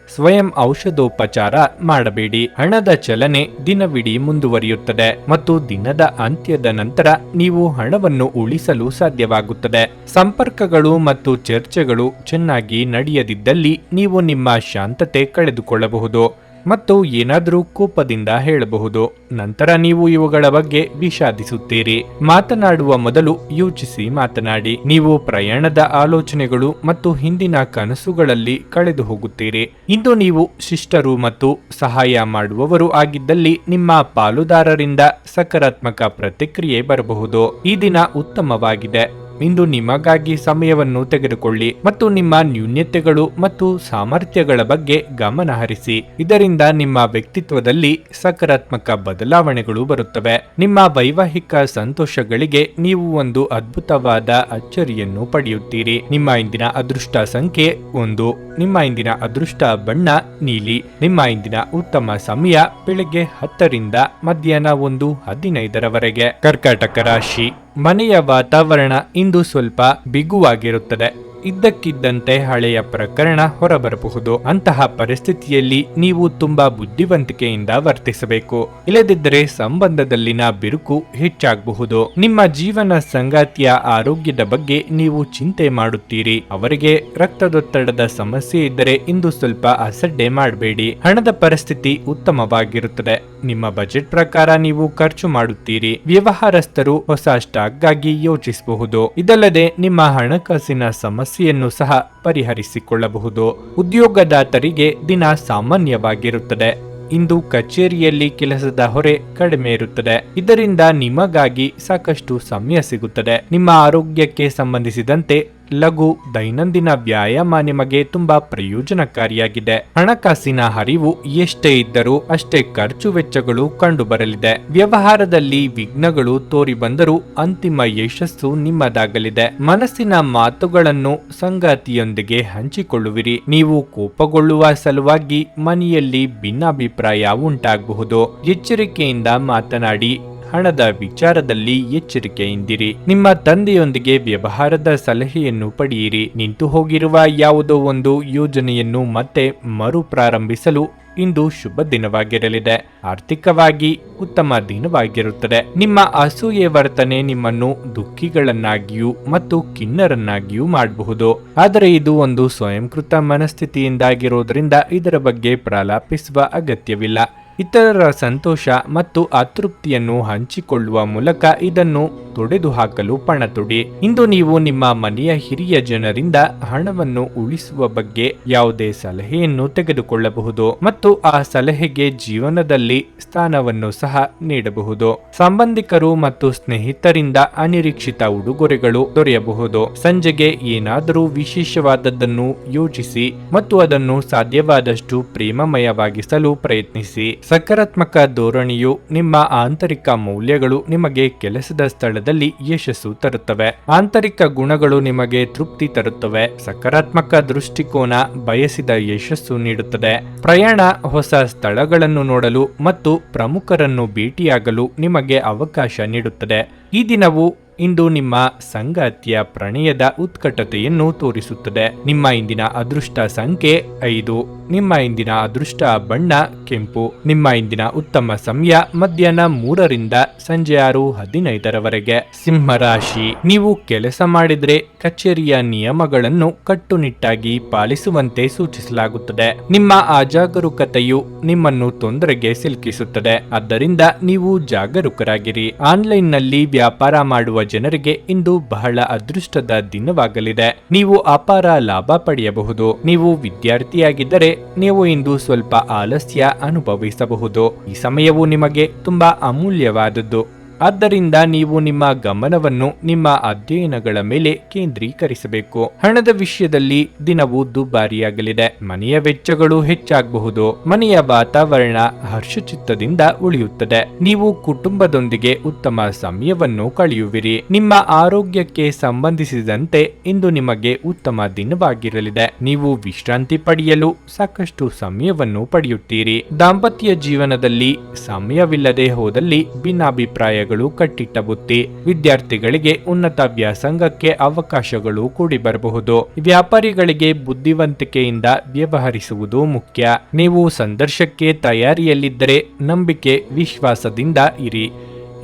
ಸ್ವಯಂ ಔಷಧೋಪಚಾರ ಮಾಡಬೇಡಿ. ಹಣದ ಚಲನೆ ದಿನವಿಡೀ ಮುಂದುವರಿಯುತ್ತದೆ ಮತ್ತು ದಿನದ ಅಂತ್ಯದ ನಂತರ ನೀವು ಹಣವನ್ನು ಉಳಿಸಲು ಸಾಧ್ಯವಾಗುತ್ತದೆ. ಸಂಪರ್ಕಗಳು ಮತ್ತು ಚರ್ಚೆಗಳು ಚೆನ್ನಾಗಿ ನಡೆಯದಿದ್ದಲ್ಲಿ ನೀವು ನಿಮ್ಮ ಶಾಂತತೆ ಕಳೆದುಕೊಳ್ಳಬಹುದು ಮತ್ತು ಏನಾದರೂ ಕೋಪದಿಂದ ಹೇಳಬಹುದು. ನಂತರ ನೀವು ಇವುಗಳ ಬಗ್ಗೆ ವಿಷಾದಿಸುತ್ತೀರಿ. ಮಾತನಾಡುವ ಮೊದಲು ಯೋಚಿಸಿ ಮಾತನಾಡಿ. ನೀವು ಪ್ರಯಾಣದ ಆಲೋಚನೆಗಳು ಮತ್ತು ಹಿಂದಿನ ಕನಸುಗಳಲ್ಲಿ ಕಳೆದು ಹೋಗುತ್ತೀರಿ. ಇಂದು ನೀವು ಶಿಷ್ಟರು ಮತ್ತು ಸಹಾಯ ಮಾಡುವವರು ಆಗಿದ್ದಲ್ಲಿ ನಿಮ್ಮ ಪಾಲುದಾರರಿಂದ ಸಕಾರಾತ್ಮಕ ಪ್ರತಿಕ್ರಿಯೆ ಬರಬಹುದು. ಈ ದಿನ ಉತ್ತಮವಾಗಿದೆ. ಇಂದು ನಿಮಗಾಗಿ ಸಮಯವನ್ನು ತೆಗೆದುಕೊಳ್ಳಿ ಮತ್ತು ನಿಮ್ಮ ನ್ಯೂನ್ಯತೆಗಳು ಮತ್ತು ಸಾಮರ್ಥ್ಯಗಳ ಬಗ್ಗೆ ಗಮನ ಹರಿಸಿ. ಇದರಿಂದ ನಿಮ್ಮ ವ್ಯಕ್ತಿತ್ವದಲ್ಲಿ ಸಕಾರಾತ್ಮಕ ಬದಲಾವಣೆಗಳು ಬರುತ್ತವೆ. ನಿಮ್ಮ ವೈವಾಹಿಕ ಸಂತೋಷಗಳಿಗೆ ನೀವು ಒಂದು ಅದ್ಭುತವಾದ ಅಚ್ಚರಿಯನ್ನು ಪಡೆಯುತ್ತೀರಿ. ನಿಮ್ಮ ಇಂದಿನ ಅದೃಷ್ಟ ಸಂಖ್ಯೆ 1. ನಿಮ್ಮ ಇಂದಿನ ಅದೃಷ್ಟ ಬಣ್ಣ ನೀಲಿ. ನಿಮ್ಮ ಇಂದಿನ ಉತ್ತಮ ಸಮಯ ಬೆಳಗ್ಗೆ 10ರಿಂದ ಮಧ್ಯಾಹ್ನ 1:15ರವರೆಗೆ. ಕರ್ಕಾಟಕ ರಾಶಿ. ಮನೆಯ ವಾತಾವರಣ ಇಂದು ಸ್ವಲ್ಪ ಬಿಗುವಾಗಿರುತ್ತದೆ. ಇದ್ದಕ್ಕಿದ್ದಂತೆ ಹಳೆಯ ಪ್ರಕರಣ ಹೊರಬರಬಹುದು. ಅಂತಹ ಪರಿಸ್ಥಿತಿಯಲ್ಲಿ ನೀವು ತುಂಬಾ ಬುದ್ಧಿವಂತಿಕೆಯಿಂದ ವರ್ತಿಸಬೇಕು. ಇಲ್ಲದಿದ್ದರೆ ಸಂಬಂಧದಲ್ಲಿನ ಬಿರುಕು ಹೆಚ್ಚಾಗಬಹುದು. ನಿಮ್ಮ ಜೀವನ ಸಂಗಾತಿಯ ಆರೋಗ್ಯದ ಬಗ್ಗೆ ನೀವು ಚಿಂತೆ ಮಾಡುತ್ತೀರಿ. ಅವರಿಗೆ ರಕ್ತದೊತ್ತಡದ ಸಮಸ್ಯೆ ಇದ್ದರೆ ಇಂದು ಸ್ವಲ್ಪ ಅಸಡ್ಡೆ ಮಾಡಬೇಡಿ. ಹಣದ ಪರಿಸ್ಥಿತಿ ಉತ್ತಮವಾಗಿರುತ್ತದೆ. ನಿಮ್ಮ ಬಜೆಟ್ ಪ್ರಕಾರ ನೀವು ಖರ್ಚು ಮಾಡುತ್ತೀರಿ. ವ್ಯವಹಾರಸ್ಥರು ಹೊಸ ಸ್ಟಾಕ್ಗಾಗಿ ಯೋಚಿಸಬಹುದು. ಇದಲ್ಲದೆ ನಿಮ್ಮ ಹಣಕಾಸಿನ ಸಮಸ್ಯೆಯನ್ನು ಸಹ ಪರಿಹರಿಸಿಕೊಳ್ಳಬಹುದು. ಉದ್ಯೋಗದಾತರಿಗೆ ದಿನ ಸಾಮಾನ್ಯವಾಗಿರುತ್ತದೆ. ಇಂದು ಕಚೇರಿಯಲ್ಲಿ ಕೆಲಸದ ಹೊರೆ ಕಡಿಮೆ ಇರುತ್ತದೆ. ಇದರಿಂದ ನಿಮಗಾಗಿ ಸಾಕಷ್ಟು ಸಮಯ ಸಿಗುತ್ತದೆ. ನಿಮ್ಮ ಆರೋಗ್ಯಕ್ಕೆ ಸಂಬಂಧಿಸಿದಂತೆ ಲಘು ದೈನಂದಿನ ವ್ಯಾಯಾಮ ನಿಮಗೆ ತುಂಬಾ ಪ್ರಯೋಜನಕಾರಿಯಾಗಿದೆ. ಹಣಕಾಸಿನ ಹರಿವು ಎಷ್ಟೇ ಇದ್ದರೂ ಅಷ್ಟೇ ಖರ್ಚು ವೆಚ್ಚಗಳು ಕಂಡುಬರಲಿದೆ. ವ್ಯವಹಾರದಲ್ಲಿ ವಿಘ್ನಗಳು ತೋರಿ ಬಂದರೂ ಅಂತಿಮ ಯಶಸ್ಸು ನಿಮ್ಮದಾಗಲಿದೆ. ಮನಸ್ಸಿನ ಮಾತುಗಳನ್ನು ಸಂಗಾತಿಯೊಂದಿಗೆ ಹಂಚಿಕೊಳ್ಳುವಿರಿ. ನೀವು ಕೋಪಗೊಳ್ಳುವ ಸಲುವಾಗಿ ಮನೆಯಲ್ಲಿ ಭಿನ್ನಾಭಿಪ್ರಾಯ ಉಂಟಾಗಬಹುದು. ಎಚ್ಚರಿಕೆಯಿಂದ ಮಾತನಾಡಿ. ಹಣದ ವಿಚಾರದಲ್ಲಿ ಎಚ್ಚರಿಕೆಯಿಂದಿರಿ. ನಿಮ್ಮ ತಂದೆಯೊಂದಿಗೆ ವ್ಯವಹಾರದ ಸಲಹೆಯನ್ನು ಪಡೆಯಿರಿ. ನಿಂತು ಹೋಗಿರುವ ಯಾವುದೋ ಒಂದು ಯೋಜನೆಯನ್ನು ಮತ್ತೆ ಮರುಪ್ರಾರಂಭಿಸಲು ಇಂದು ಶುಭ ದಿನವಾಗಿರಲಿದೆ. ಆರ್ಥಿಕವಾಗಿ ಉತ್ತಮ ದಿನವಾಗಿರುತ್ತದೆ. ನಿಮ್ಮ ಅಸೂಯೆ ವರ್ತನೆ ನಿಮ್ಮನ್ನು ದುಃಖಿಗಳನ್ನಾಗಿಯೂ ಮತ್ತು ಖಿನ್ನರನ್ನಾಗಿಯೂ ಮಾಡಬಹುದು. ಆದರೆ ಇದು ಒಂದು ಸ್ವಯಂಕೃತ ಮನಸ್ಥಿತಿಯಿಂದಾಗಿರೋದ್ರಿಂದ ಇದರ ಬಗ್ಗೆ ಪ್ರಲಾಪಿಸುವ ಅಗತ್ಯವಿಲ್ಲ. ಇತರರ ಸಂತೋಷ ಮತ್ತು ಅತೃಪ್ತಿಯನ್ನು ಹಂಚಿಕೊಳ್ಳುವ ಮೂಲಕ ಇದನ್ನು ತೊಡೆದುಹಾಕಲು ಪಣ ತೊಡಿ. ಇಂದು ನೀವು ನಿಮ್ಮ ಮನೆಯ ಹಿರಿಯ ಜನರಿಂದ ಹಣವನ್ನು ಉಳಿಸುವ ಬಗ್ಗೆ ಯಾವುದೇ ಸಲಹೆಯನ್ನು ತೆಗೆದುಕೊಳ್ಳಬಹುದು ಮತ್ತು ಆ ಸಲಹೆಗೆ ಜೀವನದಲ್ಲಿ ಸ್ಥಾನವನ್ನು ಸಹ ನೀಡಬಹುದು. ಸಂಬಂಧಿಕರು ಮತ್ತು ಸ್ನೇಹಿತರಿಂದ ಅನಿರೀಕ್ಷಿತ ಉಡುಗೊರೆಗಳು ದೊರೆಯಬಹುದು. ಸಂಜೆಗೆ ಏನಾದರೂ ವಿಶೇಷವಾದದ್ದನ್ನು ಯೋಚಿಸಿ ಮತ್ತು ಅದನ್ನು ಸಾಧ್ಯವಾದಷ್ಟು ಪ್ರೇಮಮಯವಾಗಿಸಲು ಪ್ರಯತ್ನಿಸಿ. ಸಕಾರಾತ್ಮಕ ಧೋರಣೆಯು ನಿಮ್ಮ ಆಂತರಿಕ ಮೌಲ್ಯಗಳು ನಿಮಗೆ ಕೆಲಸದ ಸ್ಥಳದಲ್ಲಿ ಯಶಸ್ಸು ತರುತ್ತವೆ. ಆಂತರಿಕ ಗುಣಗಳು ನಿಮಗೆ ತೃಪ್ತಿ ತರುತ್ತವೆ. ಸಕಾರಾತ್ಮಕ ದೃಷ್ಟಿಕೋನ ಬಯಸಿದ ಯಶಸ್ಸು ನೀಡುತ್ತದೆ. ಪ್ರಯಾಣ ಹೊಸ ಸ್ಥಳಗಳನ್ನು ನೋಡಲು ಮತ್ತು ಪ್ರಮುಖರನ್ನು ಭೇಟಿಯಾಗಲು ನಿಮಗೆ ಅವಕಾಶ ನೀಡುತ್ತದೆ. ಈ ದಿನವು ಇಂದು ನಿಮ್ಮ ಸಂಗಾತಿಯ ಪ್ರಣಯದ ಉತ್ಕಟತೆಯನ್ನು ತೋರಿಸುತ್ತದೆ. ನಿಮ್ಮ ಇಂದಿನ ಅದೃಷ್ಟ ಸಂಖ್ಯೆ 5. ನಿಮ್ಮ ಇಂದಿನ ಅದೃಷ್ಟ ಬಣ್ಣ ಕೆಂಪು. ನಿಮ್ಮ ಇಂದಿನ ಉತ್ತಮ ಸಮಯ ಮಧ್ಯಾಹ್ನ 3ರಿಂದ ಸಂಜೆ 6:15 ಸಿಂಹರಾಶಿ. ನೀವು ಕೆಲಸ ಮಾಡಿದ್ರೆ ಕಚೇರಿಯ ನಿಯಮಗಳನ್ನು ಕಟ್ಟುನಿಟ್ಟಾಗಿ ಪಾಲಿಸುವಂತೆ ಸೂಚಿಸಲಾಗುತ್ತದೆ. ನಿಮ್ಮ ಅಜಾಗರೂಕತೆಯು ನಿಮ್ಮನ್ನು ತೊಂದರೆಗೆ ಸಿಲುಕಿಸುತ್ತದೆ. ಆದ್ದರಿಂದ ನೀವು ಜಾಗರೂಕರಾಗಿರಿ. ಆನ್ಲೈನ್ನಲ್ಲಿ ವ್ಯಾಪಾರ ಮಾಡುವ ಜನರಿಗೆ ಇಂದು ಬಹಳ ಅದೃಷ್ಟದ ದಿನವಾಗಲಿದೆ. ನೀವು ಅಪಾರ ಲಾಭ ಪಡೆಯಬಹುದು. ನೀವು ವಿದ್ಯಾರ್ಥಿಯಾಗಿದ್ದರೆ ನೀವು ಇಂದು ಸ್ವಲ್ಪ ಆಲಸ್ಯ ಅನುಭವಿಸಬಹುದು. ಈ ಸಮಯವು ನಿಮಗೆ ತುಂಬಾ ಅಮೂಲ್ಯವಾದದ್ದು. ಆದ್ದರಿಂದ ನೀವು ನಿಮ್ಮ ಗಮನವನ್ನು ನಿಮ್ಮ ಅಧ್ಯಯನಗಳ ಮೇಲೆ ಕೇಂದ್ರೀಕರಿಸಬೇಕು. ಹಣದ ವಿಷಯದಲ್ಲಿ ದಿನವು ದುಬಾರಿಯಾಗಲಿದೆ. ಮನೆಯ ವೆಚ್ಚಗಳು ಹೆಚ್ಚಾಗಬಹುದು. ಮನೆಯ ವಾತಾವರಣ ಹರ್ಷಚಿತ್ತದಿಂದ ಉಳಿಯುತ್ತದೆ. ನೀವು ಕುಟುಂಬದೊಂದಿಗೆ ಉತ್ತಮ ಸಮಯವನ್ನು ಕಳೆಯುವಿರಿ. ನಿಮ್ಮ ಆರೋಗ್ಯಕ್ಕೆ ಸಂಬಂಧಿಸಿದಂತೆ ಇಂದು ನಿಮಗೆ ಉತ್ತಮ ದಿನವಾಗಿರಲಿದೆ. ನೀವು ವಿಶ್ರಾಂತಿ ಪಡೆಯಲು ಸಾಕಷ್ಟು ಸಮಯವನ್ನು ಪಡೆಯುತ್ತೀರಿ. ದಾಂಪತ್ಯ ಜೀವನದಲ್ಲಿ ಸಮಯವಿಲ್ಲದೆ ಹೋದಲ್ಲಿ ಭಿನ್ನಾಭಿಪ್ರಾಯ ಕಟ್ಟಿಟ್ಟ ಬುತ್ತಿ. ವಿದ್ಯಾರ್ಥಿಗಳಿಗೆ ಉನ್ನತ ವ್ಯಾಸಂಗಕ್ಕೆ ಅವಕಾಶಗಳು ಕೂಡಿ ಬರಬಹುದು. ವ್ಯಾಪಾರಿಗಳಿಗೆ ಬುದ್ಧಿವಂತಿಕೆಯಿಂದ ವ್ಯವಹರಿಸುವುದು ಮುಖ್ಯ. ನೀವು ಸಂದರ್ಶಕ್ಕೆ ತಯಾರಿಯಲ್ಲಿದ್ದರೆ ನಂಬಿಕೆ ವಿಶ್ವಾಸದಿಂದ ಇರಿ,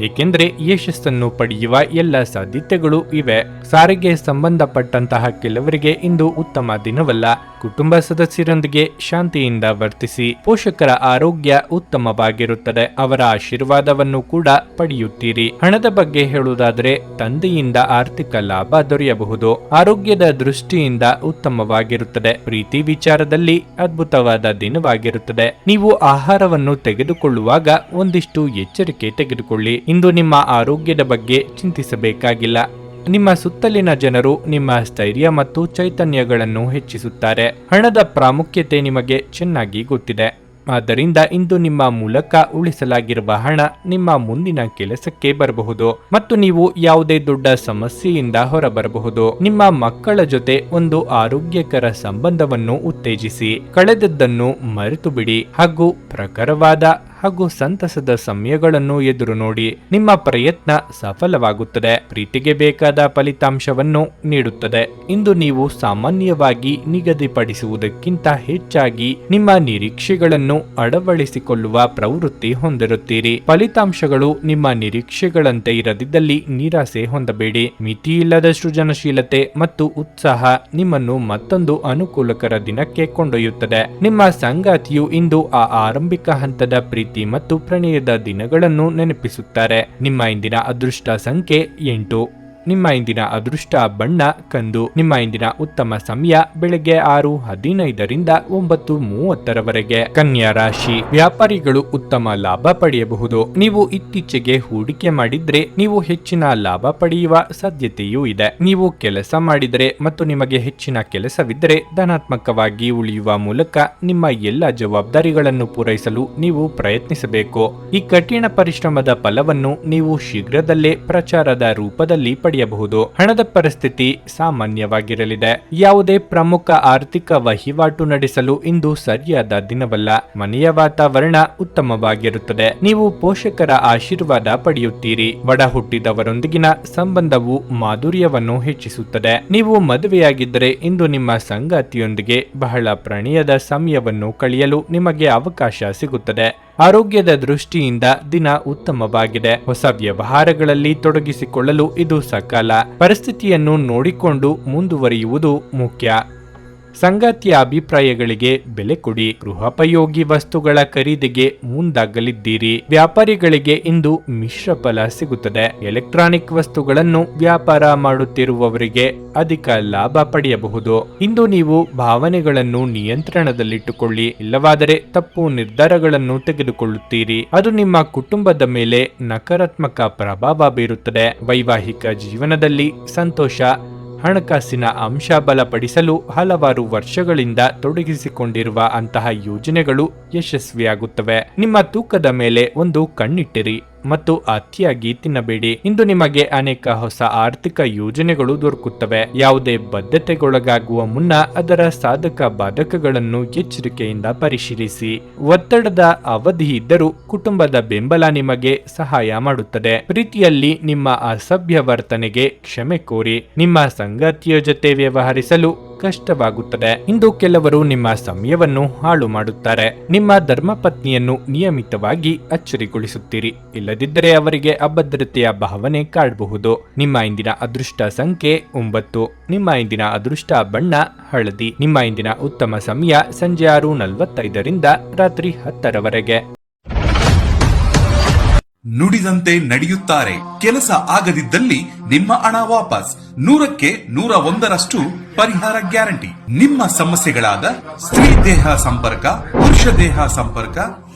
ಏಕೆಂದರೆ ಯಶಸ್ಸನ್ನು ಪಡೆಯುವ ಎಲ್ಲ ಸಾಧ್ಯತೆಗಳು ಇವೆ. ಸಾರಿಗೆ ಸಂಬಂಧಪಟ್ಟಂತಹ ಕೆಲವರಿಗೆ ಇಂದು ಉತ್ತಮ ದಿನವಲ್ಲ. ಕುಟುಂಬ ಸದಸ್ಯರೊಂದಿಗೆ ಶಾಂತಿಯಿಂದ ವರ್ತಿಸಿ. ಪೋಷಕರ ಆರೋಗ್ಯ ಉತ್ತಮವಾಗಿರುತ್ತದೆ. ಅವರ ಆಶೀರ್ವಾದವನ್ನು ಕೂಡ ಪಡೆಯುತ್ತೀರಿ. ಹಣದ ಬಗ್ಗೆ ಹೇಳುವುದಾದರೆ ತಂದೆಯಿಂದ ಆರ್ಥಿಕ ಲಾಭ ದೊರೆಯಬಹುದು. ಆರೋಗ್ಯದ ದೃಷ್ಟಿಯಿಂದ ಉತ್ತಮವಾಗಿರುತ್ತದೆ. ಪ್ರೀತಿ ವಿಚಾರದಲ್ಲಿ ಅದ್ಭುತವಾದ ದಿನವಾಗಿರುತ್ತದೆ. ನೀವು ಆಹಾರವನ್ನು ತೆಗೆದುಕೊಳ್ಳುವಾಗ ಒಂದಿಷ್ಟು ಎಚ್ಚರಿಕೆ ತೆಗೆದುಕೊಳ್ಳಿ. ಇಂದು ನಿಮ್ಮ ಆರೋಗ್ಯದ ಬಗ್ಗೆ ಚಿಂತಿಸಬೇಕಾಗಿಲ್ಲ. ನಿಮ್ಮ ಸುತ್ತಲಿನ ಜನರು ನಿಮ್ಮ ಸ್ಥೈರ್ಯ ಮತ್ತು ಚೈತನ್ಯಗಳನ್ನು ಹೆಚ್ಚಿಸುತ್ತಾರೆ. ಹಣದ ಪ್ರಾಮುಖ್ಯತೆ ನಿಮಗೆ ಚೆನ್ನಾಗಿ ಗೊತ್ತಿದೆ. ಆದ್ದರಿಂದ ಇಂದು ನಿಮ್ಮ ಮೂಲಕ ಉಳಿಸಲಾಗಿರುವ ಹಣ ನಿಮ್ಮ ಮುಂದಿನ ಕೆಲಸಕ್ಕೆ ಬರಬಹುದು ಮತ್ತು ನೀವು ಯಾವುದೇ ದೊಡ್ಡ ಸಮಸ್ಯೆಯಿಂದ ಹೊರಬರಬಹುದು. ನಿಮ್ಮ ಮಕ್ಕಳ ಜೊತೆ ಒಂದು ಆರೋಗ್ಯಕರ ಸಂಬಂಧವನ್ನು ಉತ್ತೇಜಿಸಿ. ಕಳೆದದ್ದನ್ನು ಮರೆತು ಬಿಡಿ ಹಾಗೂ ಪ್ರಖರವಾದ ಹಾಗೂ ಸಂತಸದ ಸಮಯಗಳನ್ನು ಎದುರು ನೋಡಿ. ನಿಮ್ಮ ಪ್ರಯತ್ನ ಸಫಲವಾಗುತ್ತದೆ. ಪ್ರೀತಿಗೆ ಬೇಕಾದ ಫಲಿತಾಂಶವನ್ನು ನೀಡುತ್ತದೆ. ಇಂದು ನೀವು ಸಾಮಾನ್ಯವಾಗಿ ನಿಗದಿಪಡಿಸುವುದಕ್ಕಿಂತ ಹೆಚ್ಚಾಗಿ ನಿಮ್ಮ ನಿರೀಕ್ಷೆಗಳನ್ನು ಅಳವಡಿಸಿಕೊಳ್ಳುವ ಪ್ರವೃತ್ತಿ ಹೊಂದಿರುತ್ತೀರಿ. ಫಲಿತಾಂಶಗಳು ನಿಮ್ಮ ನಿರೀಕ್ಷೆಗಳಂತೆ ಇರದಿದ್ದಲ್ಲಿ ನಿರಾಸೆ ಹೊಂದಬೇಡಿ. ಮಿತಿಯಿಲ್ಲದ ಸೃಜನಶೀಲತೆ ಮತ್ತು ಉತ್ಸಾಹ ನಿಮ್ಮನ್ನು ಮತ್ತೊಂದು ಅನುಕೂಲಕರ ದಿನಕ್ಕೆ ಕೊಂಡೊಯ್ಯುತ್ತದೆ. ನಿಮ್ಮ ಸಂಗಾತಿಯು ಇಂದು ಆ ಆರಂಭಿಕ ಹಂತದ ಪ್ರೀತಿ ಮತ್ತು ಪ್ರಣಯದ ದಿನಗಳನ್ನು ನೆನಪಿಸುತ್ತಾರೆ. ನಿಮ್ಮ ಇಂದಿನ ಅದೃಷ್ಟ ಸಂಖ್ಯೆ 8. ನಿಮ್ಮ ಇಂದಿನ ಅದೃಷ್ಟ ಬಣ್ಣ ಕಂದು. ನಿಮ್ಮ ಇಂದಿನ ಉತ್ತಮ ಸಮಯ ಬೆಳಗ್ಗೆ 6:15ರಿಂದ 9:30ರವರೆಗೆ. ಕನ್ಯಾ ರಾಶಿ, ವ್ಯಾಪಾರಿಗಳು ಉತ್ತಮ ಲಾಭ ಪಡೆಯಬಹುದು. ನೀವು ಇತ್ತೀಚೆಗೆ ಹೂಡಿಕೆ ಮಾಡಿದ್ರೆ ನೀವು ಹೆಚ್ಚಿನ ಲಾಭ ಪಡೆಯುವ ಸಾಧ್ಯತೆಯೂ ಇದೆ. ನೀವು ಕೆಲಸ ಮಾಡಿದರೆ ಮತ್ತು ನಿಮಗೆ ಹೆಚ್ಚಿನ ಕೆಲಸವಿದ್ದರೆ ಧನಾತ್ಮಕವಾಗಿ ಉಳಿಯುವ ಮೂಲಕ ನಿಮ್ಮ ಎಲ್ಲ ಜವಾಬ್ದಾರಿಗಳನ್ನು ಪೂರೈಸಲು ನೀವು ಪ್ರಯತ್ನಿಸಬೇಕು. ಈ ಕಠಿಣ ಪರಿಶ್ರಮದ ಫಲವನ್ನು ನೀವು ಶೀಘ್ರದಲ್ಲೇ ಪ್ರಚಾರದ ರೂಪದಲ್ಲಿ ಪಡೆಯಬಹುದು. ಹಣದ ಪರಿಸ್ಥಿತಿ ಸಾಮಾನ್ಯವಾಗಿರಲಿದೆ. ಯಾವುದೇ ಪ್ರಮುಖ ಆರ್ಥಿಕ ವಹಿವಾಟು ನಡೆಸಲು ಇಂದು ಸರಿಯಾದ ದಿನವಲ್ಲ. ಮನೆಯ ವಾತಾವರಣ ಉತ್ತಮವಾಗಿರುತ್ತದೆ. ನೀವು ಪೋಷಕರ ಆಶೀರ್ವಾದ ಪಡೆಯುತ್ತೀರಿ. ಒಡ ಹುಟ್ಟಿದವರೊಂದಿಗಿನ ಸಂಬಂಧವು ಮಾಧುರ್ಯವನ್ನು ಹೆಚ್ಚಿಸುತ್ತದೆ. ನೀವು ಮದುವೆಯಾಗಿದ್ದರೆ ಇಂದು ನಿಮ್ಮ ಸಂಗಾತಿಯೊಂದಿಗೆ ಬಹಳ ಪ್ರಣಯದ ಸಮಯವನ್ನು ಕಳೆಯಲು ನಿಮಗೆ ಅವಕಾಶ ಸಿಗುತ್ತದೆ. ಆರೋಗ್ಯದ ದೃಷ್ಟಿಯಿಂದ ದಿನ ಉತ್ತಮವಾಗಿದೆ. ಹೊಸ ವ್ಯವಹಾರಗಳಲ್ಲಿ ತೊಡಗಿಸಿಕೊಳ್ಳಲು ಇದು ಸಕಾಲ. ಪರಿಸ್ಥಿತಿಯನ್ನು ನೋಡಿಕೊಂಡು ಮುಂದುವರಿಯುವುದು ಮುಖ್ಯ. ಸಂಗಾತಿಯ ಅಭಿಪ್ರಾಯಗಳಿಗೆ ಬೆಲೆ ಕೊಡಿ. ಗೃಹೋಪಯೋಗಿ ವಸ್ತುಗಳ ಖರೀದಿಗೆ ಮುಂದಾಗಲಿದ್ದೀರಿ. ವ್ಯಾಪಾರಿಗಳಿಗೆ ಇಂದು ಮಿಶ್ರ ಫಲ ಸಿಗುತ್ತದೆ. ಎಲೆಕ್ಟ್ರಾನಿಕ್ ವಸ್ತುಗಳನ್ನು ವ್ಯಾಪಾರ ಮಾಡುತ್ತಿರುವವರಿಗೆ ಅಧಿಕ ಲಾಭ ಪಡೆಯಬಹುದು. ಇಂದು ನೀವು ಭಾವನೆಗಳನ್ನು ನಿಯಂತ್ರಣದಲ್ಲಿಟ್ಟುಕೊಳ್ಳಿ, ಇಲ್ಲವಾದರೆ ತಪ್ಪು ನಿರ್ಧಾರಗಳನ್ನು ತೆಗೆದುಕೊಳ್ಳುತ್ತೀರಿ. ಅದು ನಿಮ್ಮ ಕುಟುಂಬದ ಮೇಲೆ ನಕಾರಾತ್ಮಕ ಪ್ರಭಾವ ಬೀರುತ್ತದೆ. ವೈವಾಹಿಕ ಜೀವನದಲ್ಲಿ ಸಂತೋಷ. ಹಣಕಾಸಿನ ಅಂಶ ಬಲಪಡಿಸಲು ಹಲವಾರು ವರ್ಷಗಳಿಂದ ತೊಡಗಿಸಿಕೊಂಡಿರುವ ಅಂತಹ ಯೋಜನೆಗಳು ಯಶಸ್ವಿಯಾಗುತ್ತವೆ. ನಿಮ್ಮ ತೂಕದ ಮೇಲೆ ಒಂದು ಕಣ್ಣಿಟ್ಟಿರಿ ಮತ್ತು ಅತಿಯಾಗಿ ತಿನ್ನಬೇಡಿ. ಇಂದು ನಿಮಗೆ ಅನೇಕ ಹೊಸ ಆರ್ಥಿಕ ಯೋಜನೆಗಳು ದೊರಕುತ್ತವೆ. ಯಾವುದೇ ಬದ್ಧತೆಗೊಳಗಾಗುವ ಮುನ್ನ ಅದರ ಸಾಧಕ ಬಾಧಕಗಳನ್ನು ಎಚ್ಚರಿಕೆಯಿಂದ ಪರಿಶೀಲಿಸಿ. ಒತ್ತಡದ ಅವಧಿ ಇದ್ದರೂ ಕುಟುಂಬದ ಬೆಂಬಲ ನಿಮಗೆ ಸಹಾಯ ಮಾಡುತ್ತದೆ. ಪ್ರೀತಿಯಲ್ಲಿ ನಿಮ್ಮ ಅಸಭ್ಯ ವರ್ತನೆಗೆ ಕ್ಷಮೆ ಕೋರಿ. ನಿಮ್ಮ ಸಂಗಾತಿಯ ಜೊತೆ ವ್ಯವಹರಿಸಲು ಕಷ್ಟವಾಗುತ್ತದೆ. ಇಂದು ಕೆಲವರು ನಿಮ್ಮ ಸಮಯವನ್ನು ಹಾಳು ಮಾಡುತ್ತಾರೆ. ನಿಮ್ಮ ಧರ್ಮಪತ್ನಿಯನ್ನು ನಿಯಮಿತವಾಗಿ ಅಚ್ಚರಿಗೊಳಿಸುತ್ತೀರಿ, ಇಲ್ಲದಿದ್ದರೆ ಅವರಿಗೆ ಅಭದ್ರತೆಯ ಭಾವನೆ ಕಾಡಬಹುದು. ನಿಮ್ಮ ಇಂದಿನ ಅದೃಷ್ಟ ಸಂಖ್ಯೆ 9. ನಿಮ್ಮ ಇಂದಿನ ಅದೃಷ್ಟ ಬಣ್ಣ ಹಳದಿ. ನಿಮ್ಮ ಇಂದಿನ ಉತ್ತಮ ಸಮಯ ಸಂಜೆ 6:45ರಿಂದ ರಾತ್ರಿ 10ರವರೆಗೆ. ನುಡಿದಂತೆ ನಡೆಯುತ್ತಾರೆ. ಕೆಲಸ ಆಗದಿದ್ದಲ್ಲಿ ನಿಮ್ಮ ಹಣ ವಾಪಸ್. 100ಕ್ಕೆ 101ರಷ್ಟು ಪರಿಹಾರ ಗ್ಯಾರಂಟಿ. ನಿಮ್ಮ ಸಮಸ್ಯೆಗಳಾದ ಸ್ತ್ರೀ ದೇಹ ಸಂಪರ್ಕ, ಪುರುಷ ದೇಹ ಸಂಪರ್ಕ,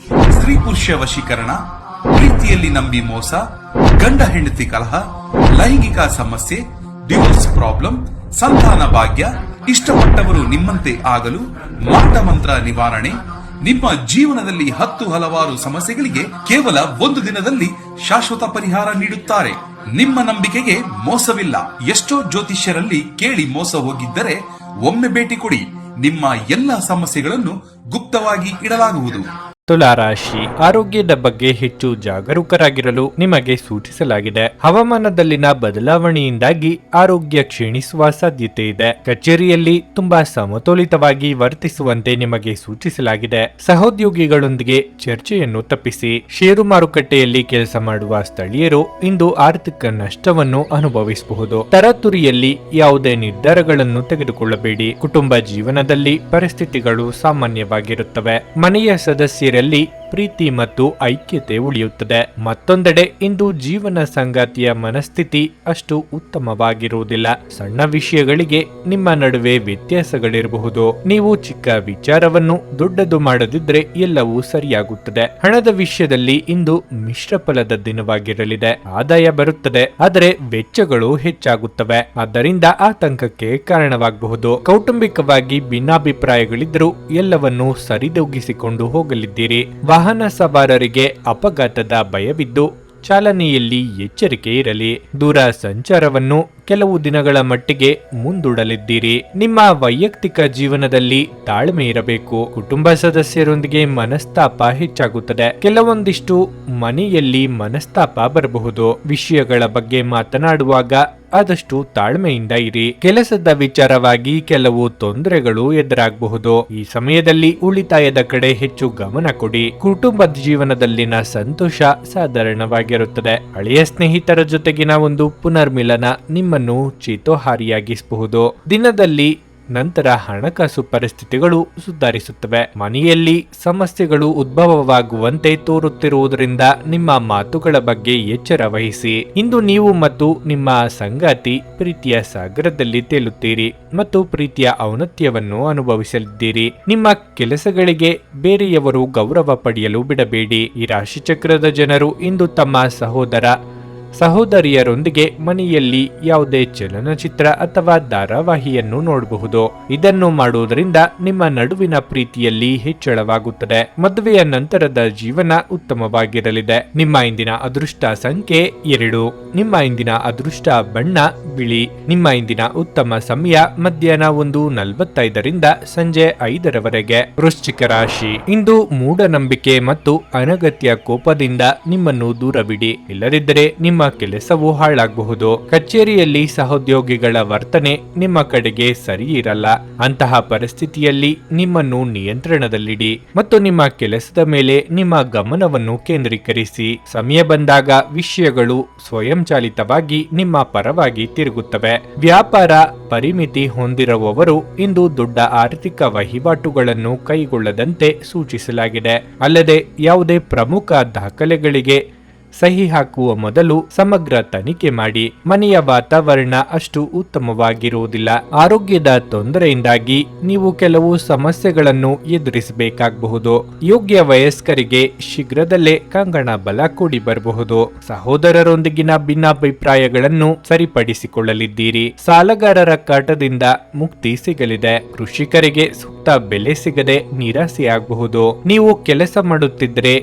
ಸ್ತ್ರೀ ಪುರುಷ ವಶೀಕರಣ, ಪ್ರೀತಿಯಲ್ಲಿ ನಂಬಿ ಮೋಸ, ಗಂಡ ಹೆಂಡತಿ ಕಲಹ, ಲೈಂಗಿಕ ಸಮಸ್ಯೆ, ಡಿವೋರ್ಸ್ ಪ್ರಾಬ್ಲಮ್, ಸಂತಾನ ಭಾಗ್ಯ, ಇಷ್ಟಪಟ್ಟವರು ನಿಮ್ಮಂತೆ ಆಗಲು, ಮಾಟ ಮಂತ್ರ ನಿವಾರಣೆ, ನಿಮ್ಮ ಜೀವನದಲ್ಲಿ ಹಲವಾರು ಸಮಸ್ಯೆಗಳಿಗೆ ಕೇವಲ ಒಂದು ದಿನದಲ್ಲಿ ಶಾಶ್ವತ ಪರಿಹಾರ ನೀಡುತ್ತಾರೆ. ನಿಮ್ಮ ನಂಬಿಕೆಗೆ ಮೋಸವಿಲ್ಲ. ಎಷ್ಟೋ ಜ್ಯೋತಿಷ್ಯರಲ್ಲಿ ಕೇಳಿ ಮೋಸ ಹೋಗಿದ್ದರೆ ಒಮ್ಮೆ ಭೇಟಿ ಕೊಡಿ. ನಿಮ್ಮ ಎಲ್ಲ ಸಮಸ್ಯೆಗಳನ್ನು ಗುಪ್ತವಾಗಿ ಇಡಲಾಗುವುದು. ತುಲಾರಾಶಿ, ಆರೋಗ್ಯದ ಬಗ್ಗೆ ಹೆಚ್ಚು ಜಾಗರೂಕರಾಗಿರಲು ನಿಮಗೆ ಸೂಚಿಸಲಾಗಿದೆ. ಹವಾಮಾನದಲ್ಲಿನ ಬದಲಾವಣೆಯಿಂದಾಗಿ ಆರೋಗ್ಯ ಕ್ಷೀಣಿಸುವ ಸಾಧ್ಯತೆ ಇದೆ. ಕಚೇರಿಯಲ್ಲಿ ತುಂಬಾ ಸಮತೋಲಿತವಾಗಿ ವರ್ತಿಸುವಂತೆ ನಿಮಗೆ ಸೂಚಿಸಲಾಗಿದೆ. ಸಹೋದ್ಯೋಗಿಗಳೊಂದಿಗೆ ಚರ್ಚೆಯನ್ನು ತಪ್ಪಿಸಿ. ಷೇರು ಮಾರುಕಟ್ಟೆಯಲ್ಲಿ ಕೆಲಸ ಮಾಡುವ ಸ್ಥಳೀಯರು ಇಂದು ಆರ್ಥಿಕ ನಷ್ಟವನ್ನು ಅನುಭವಿಸಬಹುದು. ತರಾತುರಿಯಲ್ಲಿ ಯಾವುದೇ ನಿರ್ಧಾರಗಳನ್ನು ತೆಗೆದುಕೊಳ್ಳಬೇಡಿ. ಕುಟುಂಬ ಜೀವನದಲ್ಲಿ ಪರಿಸ್ಥಿತಿಗಳು ಸಾಮಾನ್ಯವಾಗಿರುತ್ತವೆ. ಮನೆಯ ಸದಸ್ಯರಲ್ಲಿ ಪ್ರೀತಿ ಮತ್ತು ಐಕ್ಯತೆ ಉಳಿಯುತ್ತದೆ. ಮತ್ತೊಂದೆಡೆ ಇಂದು ಜೀವನ ಸಂಗಾತಿಯ ಮನಸ್ಥಿತಿ ಅಷ್ಟು ಉತ್ತಮವಾಗಿರುವುದಿಲ್ಲ. ಸಣ್ಣ ವಿಷಯಗಳಿಗೆ ನಿಮ್ಮ ನಡುವೆ ವ್ಯತ್ಯಾಸಗಳಿರಬಹುದು. ನೀವು ಚಿಕ್ಕ ವಿಚಾರವನ್ನು ದೊಡ್ಡದು ಮಾಡದಿದ್ರೆ ಎಲ್ಲವೂ ಸರಿಯಾಗುತ್ತದೆ. ಹಣದ ವಿಷಯದಲ್ಲಿ ಇಂದು ಮಿಶ್ರ ಫಲದ ದಿನವಾಗಿರಲಿದೆ. ಆದಾಯ ಬರುತ್ತದೆ, ಆದರೆ ವೆಚ್ಚಗಳು ಹೆಚ್ಚಾಗುತ್ತವೆ. ಆದ್ದರಿಂದ ಆತಂಕಕ್ಕೆ ಕಾರಣವಾಗಬಹುದು. ಕೌಟುಂಬಿಕವಾಗಿ ಭಿನ್ನಾಭಿಪ್ರಾಯಗಳಿದ್ದರೂ ಎಲ್ಲವನ್ನೂ ಸರಿದೂಗಿಸಿಕೊಂಡು ಹೋಗಲಿದ್ದೀರಿ. ವಾಹನ ಸವಾರರಿಗೆ ಅಪಘಾತದ ಭಯವಿದ್ದು ಚಾಲನೆಯಲ್ಲಿ ಎಚ್ಚರಿಕೆ ಇರಲಿ. ದೂರ ಸಂಚಾರವನ್ನು ಕೆಲವು ದಿನಗಳ ಮಟ್ಟಿಗೆ ಮುಂದೂಡಲಿದ್ದೀರಿ. ನಿಮ್ಮ ವೈಯಕ್ತಿಕ ಜೀವನದಲ್ಲಿ ತಾಳ್ಮೆ ಇರಬೇಕು. ಕುಟುಂಬ ಸದಸ್ಯರೊಂದಿಗೆ ಮನಸ್ತಾಪ ಹೆಚ್ಚಾಗುತ್ತದೆ. ಕೆಲವೊಂದಿಷ್ಟು ಮನೆಯಲ್ಲಿ ಮನಸ್ತಾಪ ಬರಬಹುದು. ವಿಷಯಗಳ ಬಗ್ಗೆ ಮಾತನಾಡುವಾಗ ಆದಷ್ಟು ತಾಳ್ಮೆಯಿಂದ ಇರಿ. ಕೆಲಸದ ವಿಚಾರವಾಗಿ ಕೆಲವು ತೊಂದರೆಗಳು ಎದುರಾಗಬಹುದು. ಈ ಸಮಯದಲ್ಲಿ ಉಳಿತಾಯದ ಕಡೆ ಹೆಚ್ಚು ಗಮನ ಕೊಡಿ. ಕುಟುಂಬದ ಜೀವನದಲ್ಲಿನ ಸಂತೋಷ ಸಾಧಾರಣವಾಗಿರುತ್ತದೆ. ಹಳೆಯ ಸ್ನೇಹಿತರ ಜೊತೆಗಿನ ಒಂದು ಪುನರ್ಮಿಲನ ನಿಮ್ಮನ್ನು ಚೇತೋಹಾರಿಯಾಗಿಸಬಹುದು. ದಿನದಲ್ಲಿ ನಂತರ ಹಣಕಾಸು ಪರಿಸ್ಥಿತಿಗಳು ಸುಧಾರಿಸುತ್ತವೆ. ಮನೆಯಲ್ಲಿ ಸಮಸ್ಯೆಗಳು ಉದ್ಭವವಾಗುವಂತೆ ತೋರುತ್ತಿರುವುದರಿಂದ ನಿಮ್ಮ ಮಾತುಗಳ ಬಗ್ಗೆ ಎಚ್ಚರ ವಹಿಸಿ. ಇಂದು ನೀವು ಮತ್ತು ನಿಮ್ಮ ಸಂಗಾತಿ ಪ್ರೀತಿಯ ಸಾಗರದಲ್ಲಿ ತೇಲುತ್ತೀರಿ ಮತ್ತು ಪ್ರೀತಿಯ ಔನ್ನತ್ಯವನ್ನು ಅನುಭವಿಸಲಿದ್ದೀರಿ. ನಿಮ್ಮ ಕೆಲಸಗಳಿಗೆ ಬೇರೆಯವರು ಗೌರವ ಪಡೆಯಲು ಬಿಡಬೇಡಿ. ಈ ರಾಶಿಚಕ್ರದ ಜನರು ಇಂದು ತಮ್ಮ ಸಹೋದರಿಯರೊಂದಿಗೆ ಮನೆಯಲ್ಲಿ ಯಾವುದೇ ಚಲನಚಿತ್ರ ಅಥವಾ ಧಾರಾವಾಹಿಯನ್ನು ನೋಡಬಹುದು. ಇದನ್ನು ಮಾಡುವುದರಿಂದ ನಿಮ್ಮ ನಡುವಿನ ಪ್ರೀತಿಯಲ್ಲಿ ಹೆಚ್ಚಳವಾಗುತ್ತದೆ. ಮದುವೆಯ ನಂತರದ ಜೀವನ ಉತ್ತಮವಾಗಿರಲಿದೆ. ನಿಮ್ಮ ಇಂದಿನ ಅದೃಷ್ಟ ಸಂಖ್ಯೆ 2. ನಿಮ್ಮ ಇಂದಿನ ಅದೃಷ್ಟ ಬಣ್ಣ ಬಿಳಿ. ನಿಮ್ಮ ಇಂದಿನ ಉತ್ತಮ ಸಮಯ ಮಧ್ಯಾಹ್ನ 1:45 ಸಂಜೆ 5 ವೃಶ್ಚಿಕ ರಾಶಿ. ಇಂದು ಮೂಢನಂಬಿಕೆ ಮತ್ತು ಅನಗತ್ಯ ಕೋಪದಿಂದ ನಿಮ್ಮನ್ನು ದೂರವಿಡಿ. ಇಲ್ಲದಿದ್ದರೆ ನಿಮ್ಮ ಕೆಲಸವು ಹಾಳಾಗಬಹುದು. ಕಚೇರಿಯಲ್ಲಿ ಸಹೋದ್ಯೋಗಿಗಳ ವರ್ತನೆ ನಿಮ್ಮ ಕಡೆಗೆ ಸರಿ ಇರಲ್ಲ. ಅಂತಹ ಪರಿಸ್ಥಿತಿಯಲ್ಲಿ ನಿಮ್ಮನ್ನು ನಿಯಂತ್ರಣದಲ್ಲಿಡಿ ಮತ್ತು ನಿಮ್ಮ ಕೆಲಸದ ಮೇಲೆ ನಿಮ್ಮ ಗಮನವನ್ನು ಕೇಂದ್ರೀಕರಿಸಿ. ಸಮಯ ಬಂದಾಗ ವಿಷಯಗಳು ಸ್ವಯಂಚಾಲಿತವಾಗಿ ನಿಮ್ಮ ಪರವಾಗಿ ತಿರುಗುತ್ತವೆ. ವ್ಯಾಪಾರ ಪರಿಮಿತಿ ಹೊಂದಿರುವವರು ಇಂದು ದೊಡ್ಡ ಆರ್ಥಿಕ ವಹಿವಾಟುಗಳನ್ನು ಕೈಗೊಳ್ಳದಂತೆ ಸೂಚಿಸಲಾಗಿದೆ. ಅಲ್ಲದೆ ಯಾವುದೇ ಪ್ರಮುಖ ದಾಖಲೆಗಳಿಗೆ ಸಹಿ ಹಾಕುವ ಮೊದಲು ಸಮಗ್ರ ತನಿಖೆ ಮಾಡಿ. ಮನೆಯ ವಾತಾವರಣ ಅಷ್ಟು ಉತ್ತಮವಾಗಿರುವುದಿಲ್ಲ. ಆರೋಗ್ಯದ ತೊಂದರೆಯಿಂದಾಗಿ ನೀವು ಕೆಲವು ಸಮಸ್ಯೆಗಳನ್ನು ಎದುರಿಸಬೇಕಾಗಬಹುದು. ಯೋಗ್ಯ ವಯಸ್ಕರಿಗೆ ಶೀಘ್ರದಲ್ಲೇ ಕಂಗಣ ಬಲ ಕೂಡಿ ಬರಬಹುದು. ಸಹೋದರರೊಂದಿಗಿನ ಭಿನ್ನಾಭಿಪ್ರಾಯಗಳನ್ನು ಸರಿಪಡಿಸಿಕೊಳ್ಳಲಿದ್ದೀರಿ. ಸಾಲಗಾರರ ಕಾಟದಿಂದ ಮುಕ್ತಿ ಸಿಗಲಿದೆ. ಕೃಷಿಕರಿಗೆ ಸೂಕ್ತ ಬೆಲೆ ಸಿಗದೆ ನಿರಾಸೆಯಾಗಬಹುದು. ನೀವು ಕೆಲಸ ಮಾಡುತ್ತಿದ್ದರೆ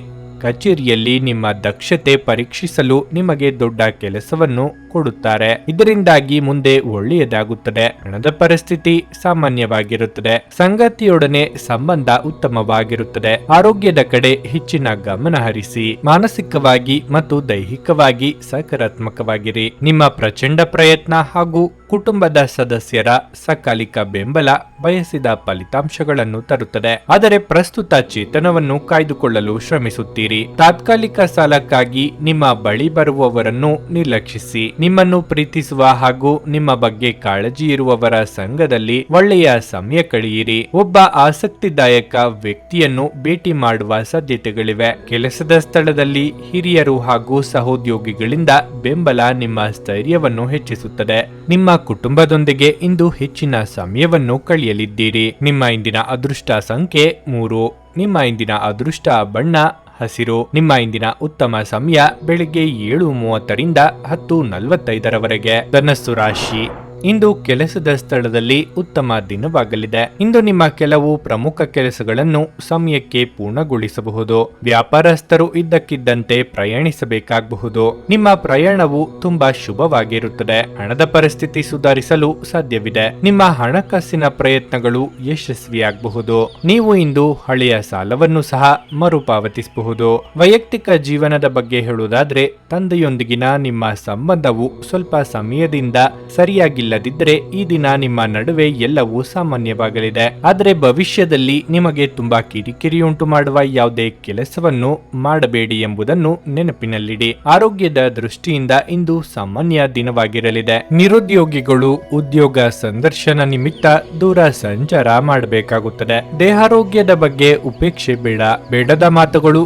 ಕಚೇರಿಯಲ್ಲಿ ನಿಮ್ಮ ದಕ್ಷತೆ ಪರೀಕ್ಷಿಸಲು ನಿಮಗೆ ದೊಡ್ಡ ಕೆಲಸವನ್ನು ಕೊಡುತ್ತಾರೆ. ಇದರಿಂದಾಗಿ ಮುಂದೆ ಒಳ್ಳೆಯದಾಗುತ್ತದೆ. ಹಣದ ಪರಿಸ್ಥಿತಿ ಸಾಮಾನ್ಯವಾಗಿರುತ್ತದೆ. ಸಂಗಾತಿಯೊಡನೆ ಸಂಬಂಧ ಉತ್ತಮವಾಗಿರುತ್ತದೆ. ಆರೋಗ್ಯದ ಕಡೆ ಹೆಚ್ಚಿನ ಗಮನ ಹರಿಸಿ. ಮಾನಸಿಕವಾಗಿ ಮತ್ತು ದೈಹಿಕವಾಗಿ ಸಕಾರಾತ್ಮಕವಾಗಿರಿ. ನಿಮ್ಮ ಪ್ರಚಂಡ ಪ್ರಯತ್ನ ಹಾಗೂ ಕುಟುಂಬದ ಸದಸ್ಯರ ಸಕಾಲಿಕ ಬೆಂಬಲ ಬಯಸಿದ ಫಲಿತಾಂಶಗಳನ್ನು ತರುತ್ತದೆ. ಆದರೆ ಪ್ರಸ್ತುತ ಚೇತನವನ್ನು ಕಾಯ್ದುಕೊಳ್ಳಲು ಶ್ರಮಿಸುತ್ತೀರಿ. ತಾತ್ಕಾಲಿಕ ಸಾಲಕ್ಕಾಗಿ ನಿಮ್ಮ ಬಳಿ ಬರುವವರನ್ನು ನಿರ್ಲಕ್ಷಿಸಿ. ನಿಮ್ಮನ್ನು ಪ್ರೀತಿಸುವ ಹಾಗೂ ನಿಮ್ಮ ಬಗ್ಗೆ ಕಾಳಜಿ ಇರುವವರ ಸಂಘದಲ್ಲಿ ಒಳ್ಳೆಯ ಸಮಯ ಕಳೆಯಿರಿ. ಒಬ್ಬ ಆಸಕ್ತಿದಾಯಕ ವ್ಯಕ್ತಿಯನ್ನು ಭೇಟಿ ಮಾಡುವ ಸಾಧ್ಯತೆಗಳಿವೆ. ಕೆಲಸದ ಸ್ಥಳದಲ್ಲಿ ಹಿರಿಯರು ಹಾಗೂ ಸಹೋದ್ಯೋಗಿಗಳಿಂದ ಬೆಂಬಲ ನಿಮ್ಮ ಸ್ಥೈರ್ಯವನ್ನು ಹೆಚ್ಚಿಸುತ್ತದೆ. ನಿಮ್ಮ ಕುಟುಂಬದೊಂದಿಗೆ ಇಂದು ಹೆಚ್ಚಿನ ಸಮಯವನ್ನು ಕಳೆಯಲಿದ್ದೀರಿ. ನಿಮ್ಮ ಇಂದಿನ ಅದೃಷ್ಟ ಸಂಖ್ಯೆ 3. ನಿಮ್ಮ ಇಂದಿನ ಅದೃಷ್ಟ ಬಣ್ಣ ಹಸಿರು. ನಿಮ್ಮ ಇಂದಿನ ಉತ್ತಮ ಸಮಯ ಬೆಳಿಗ್ಗೆ 7:30 10:45 ಧನಸ್ಸು ರಾಶಿ. ಇಂದು ಕೆಲಸದ ಸ್ಥಳದಲ್ಲಿ ಉತ್ತಮ ದಿನವಾಗಲಿದೆ. ಇಂದು ನಿಮ್ಮ ಕೆಲವು ಪ್ರಮುಖ ಕೆಲಸಗಳನ್ನು ಸಮಯಕ್ಕೆ ಪೂರ್ಣಗೊಳಿಸಬಹುದು. ವ್ಯಾಪಾರಸ್ಥರು ಇದ್ದಕ್ಕಿದ್ದಂತೆ ಪ್ರಯಾಣಿಸಬೇಕಾಗಬಹುದು. ನಿಮ್ಮ ಪ್ರಯಾಣವು ತುಂಬಾ ಶುಭವಾಗಿರುತ್ತದೆ. ಹಣದ ಪರಿಸ್ಥಿತಿ ಸುಧಾರಿಸಲು ಸಾಧ್ಯವಿದೆ. ನಿಮ್ಮ ಹಣಕಾಸಿನ ಪ್ರಯತ್ನಗಳು ಯಶಸ್ವಿಯಾಗಬಹುದು. ನೀವು ಇಂದು ಹಳೆಯ ಸಾಲವನ್ನು ಸಹ ಮರುಪಾವತಿಸಬಹುದು. ವೈಯಕ್ತಿಕ ಜೀವನದ ಬಗ್ಗೆ ಹೇಳುವುದಾದ್ರೆ, ತಂದೆಯೊಂದಿಗಿನ ನಿಮ್ಮ ಸಂಬಂಧವು ಸ್ವಲ್ಪ ಸಮಯದಿಂದ ಸರಿಯಾಗಿಲ್ಲ. ಇಲ್ಲದಿದ್ದರೆ ಈ ದಿನ ನಿಮ್ಮ ನಡುವೆ ಎಲ್ಲವೂ ಸಾಮಾನ್ಯವಾಗಲಿದೆ. ಆದರೆ ಭವಿಷ್ಯದಲ್ಲಿ ನಿಮಗೆ ತುಂಬಾ ಕಿರಿಕಿರಿಯುಂಟು ಮಾಡುವ ಯಾವುದೇ ಕೆಲಸವನ್ನು ಮಾಡಬೇಡಿ ಎಂಬುದನ್ನು ನೆನಪಿನಲ್ಲಿಡಿ. ಆರೋಗ್ಯದ ದೃಷ್ಟಿಯಿಂದ ಇಂದು ಸಾಮಾನ್ಯ ದಿನವಾಗಿರಲಿದೆ. ನಿರುದ್ಯೋಗಿಗಳು ಉದ್ಯೋಗ ಸಂದರ್ಶನ ನಿಮಿತ್ತ ದೂರ ಸಂಚಾರ ಮಾಡಬೇಕಾಗುತ್ತದೆ. ದೇಹಾರೋಗ್ಯದ ಬಗ್ಗೆ ಉಪೇಕ್ಷೆ ಬೇಡ. ಬೇಡದ ಮಾತುಗಳು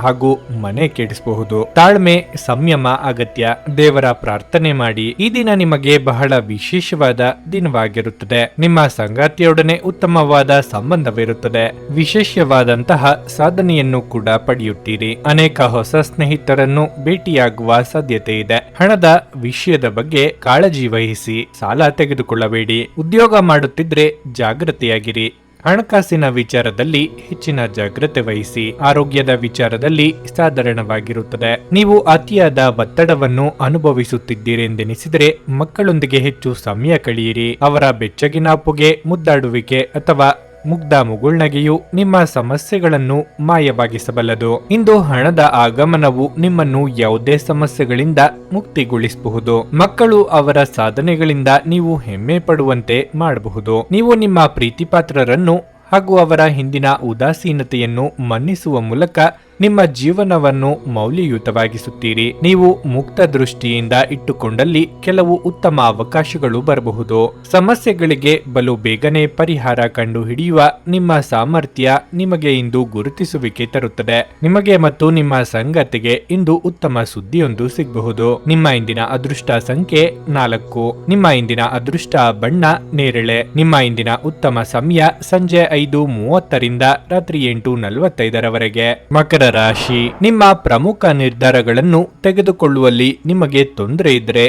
ಹಾಗೂ ಮನೆ ಕೆಡಿಸಬಹುದು. ತಾಳ್ಮೆ ಸಂಯಮ ಅಗತ್ಯ. ದೇವರ ಪ್ರಾರ್ಥನೆ ಮಾಡಿ. ಈ ದಿನ ನಿಮಗೆ ಬಹಳ ವಿಶೇಷವಾದ ದಿನವಾಗಿರುತ್ತದೆ. ನಿಮ್ಮ ಸಂಗಾತಿಯೊಡನೆ ಉತ್ತಮವಾದ ಸಂಬಂಧವಿರುತ್ತದೆ. ವಿಶೇಷವಾದಂತಹ ಸಾಧನೆಯನ್ನು ಕೂಡ ಪಡೆಯುತ್ತೀರಿ. ಅನೇಕ ಹೊಸ ಸ್ನೇಹಿತರನ್ನು ಭೇಟಿಯಾಗುವ ಸಾಧ್ಯತೆ ಇದೆ. ಹಣದ ವಿಷಯದ ಬಗ್ಗೆ ಕಾಳಜಿ ವಹಿಸಿ. ಸಾಲ ತೆಗೆದುಕೊಳ್ಳಬೇಡಿ. ಉದ್ಯೋಗ ಮಾಡುತ್ತಿದ್ರೆ ಜಾಗೃತೆಯಾಗಿರಿ. ಹಣಕಾಸಿನ ವಿಚಾರದಲ್ಲಿ ಹೆಚ್ಚಿನ ಜಾಗ್ರತೆ ವಹಿಸಿ. ಆರೋಗ್ಯದ ವಿಚಾರದಲ್ಲಿ ಸಾಧಾರಣವಾಗಿರುತ್ತದೆ. ನೀವು ಅತಿಯಾದ ಒತ್ತಡವನ್ನು ಅನುಭವಿಸುತ್ತಿದ್ದೀರೆಂದೆನಿಸಿದರೆ ಮಕ್ಕಳೊಂದಿಗೆ ಹೆಚ್ಚು ಸಮಯ ಕಳೆಯಿರಿ. ಅವರ ಬೆಚ್ಚಗಿನ ಅಪ್ಪುಗೆ ಮುದ್ದಾಡುವಿಕೆ ಅಥವಾ ಮುಗ್ಧ ಮುಗುಳ್ನಗೆಯು ನಿಮ್ಮ ಸಮಸ್ಯೆಗಳನ್ನು ಮಾಯವಾಗಿಸಬಲ್ಲದು. ಇಂದು ಹಣದ ಆಗಮನವು ನಿಮ್ಮನ್ನು ಯಾವುದೇ ಸಮಸ್ಯೆಗಳಿಂದ ಮುಕ್ತಿಗೊಳಿಸಬಹುದು. ಮಕ್ಕಳು ಅವರ ಸಾಧನೆಗಳಿಂದ ನೀವು ಹೆಮ್ಮೆ ಪಡುವಂತೆ ಮಾಡಬಹುದು. ನೀವು ನಿಮ್ಮ ಪ್ರೀತಿಪಾತ್ರರನ್ನು ಹಾಗೂ ಅವರ ಹಿಂದಿನ ಉದಾಸೀನತೆಯನ್ನು ಮನ್ನಿಸುವ ಮೂಲಕ ನಿಮ್ಮ ಜೀವನವನ್ನು ಮೌಲ್ಯಯುತವಾಗಿಸುತ್ತೀರಿ. ನೀವು ಮುಕ್ತ ದೃಷ್ಟಿಯಿಂದ ಇಟ್ಟುಕೊಂಡಲ್ಲಿ ಕೆಲವು ಉತ್ತಮ ಅವಕಾಶಗಳು ಬರಬಹುದು. ಸಮಸ್ಯೆಗಳಿಗೆ ಬಲು ಬೇಗನೆ ಪರಿಹಾರ ಕಂಡು ಹಿಡಿಯುವ ನಿಮ್ಮ ಸಾಮರ್ಥ್ಯ ನಿಮಗೆ ಇಂದು ಗುರುತಿಸುವಿಕೆ ತರುತ್ತದೆ. ನಿಮಗೆ ಮತ್ತು ನಿಮ್ಮ ಸಂಗಾತಿಗೆ ಇಂದು ಉತ್ತಮ ಸುದ್ದಿಯೊಂದು ಸಿಗಬಹುದು. ನಿಮ್ಮ ಇಂದಿನ ಅದೃಷ್ಟ ಸಂಖ್ಯೆ 4. ನಿಮ್ಮ ಇಂದಿನ ಅದೃಷ್ಟ ಬಣ್ಣ ನೇರಳೆ. ನಿಮ್ಮ ಇಂದಿನ ಉತ್ತಮ ಸಮಯ ಸಂಜೆ 5:30 ರಾತ್ರಿ 8:45 ಮಕರ ರಾಶಿ. ನಿಮ್ಮ ಪ್ರಮುಖ ನಿರ್ಧಾರಗಳನ್ನು ತೆಗೆದುಕೊಳ್ಳುವಲ್ಲಿ ನಿಮಗೆ ತೊಂದರೆ ಇದ್ದರೆ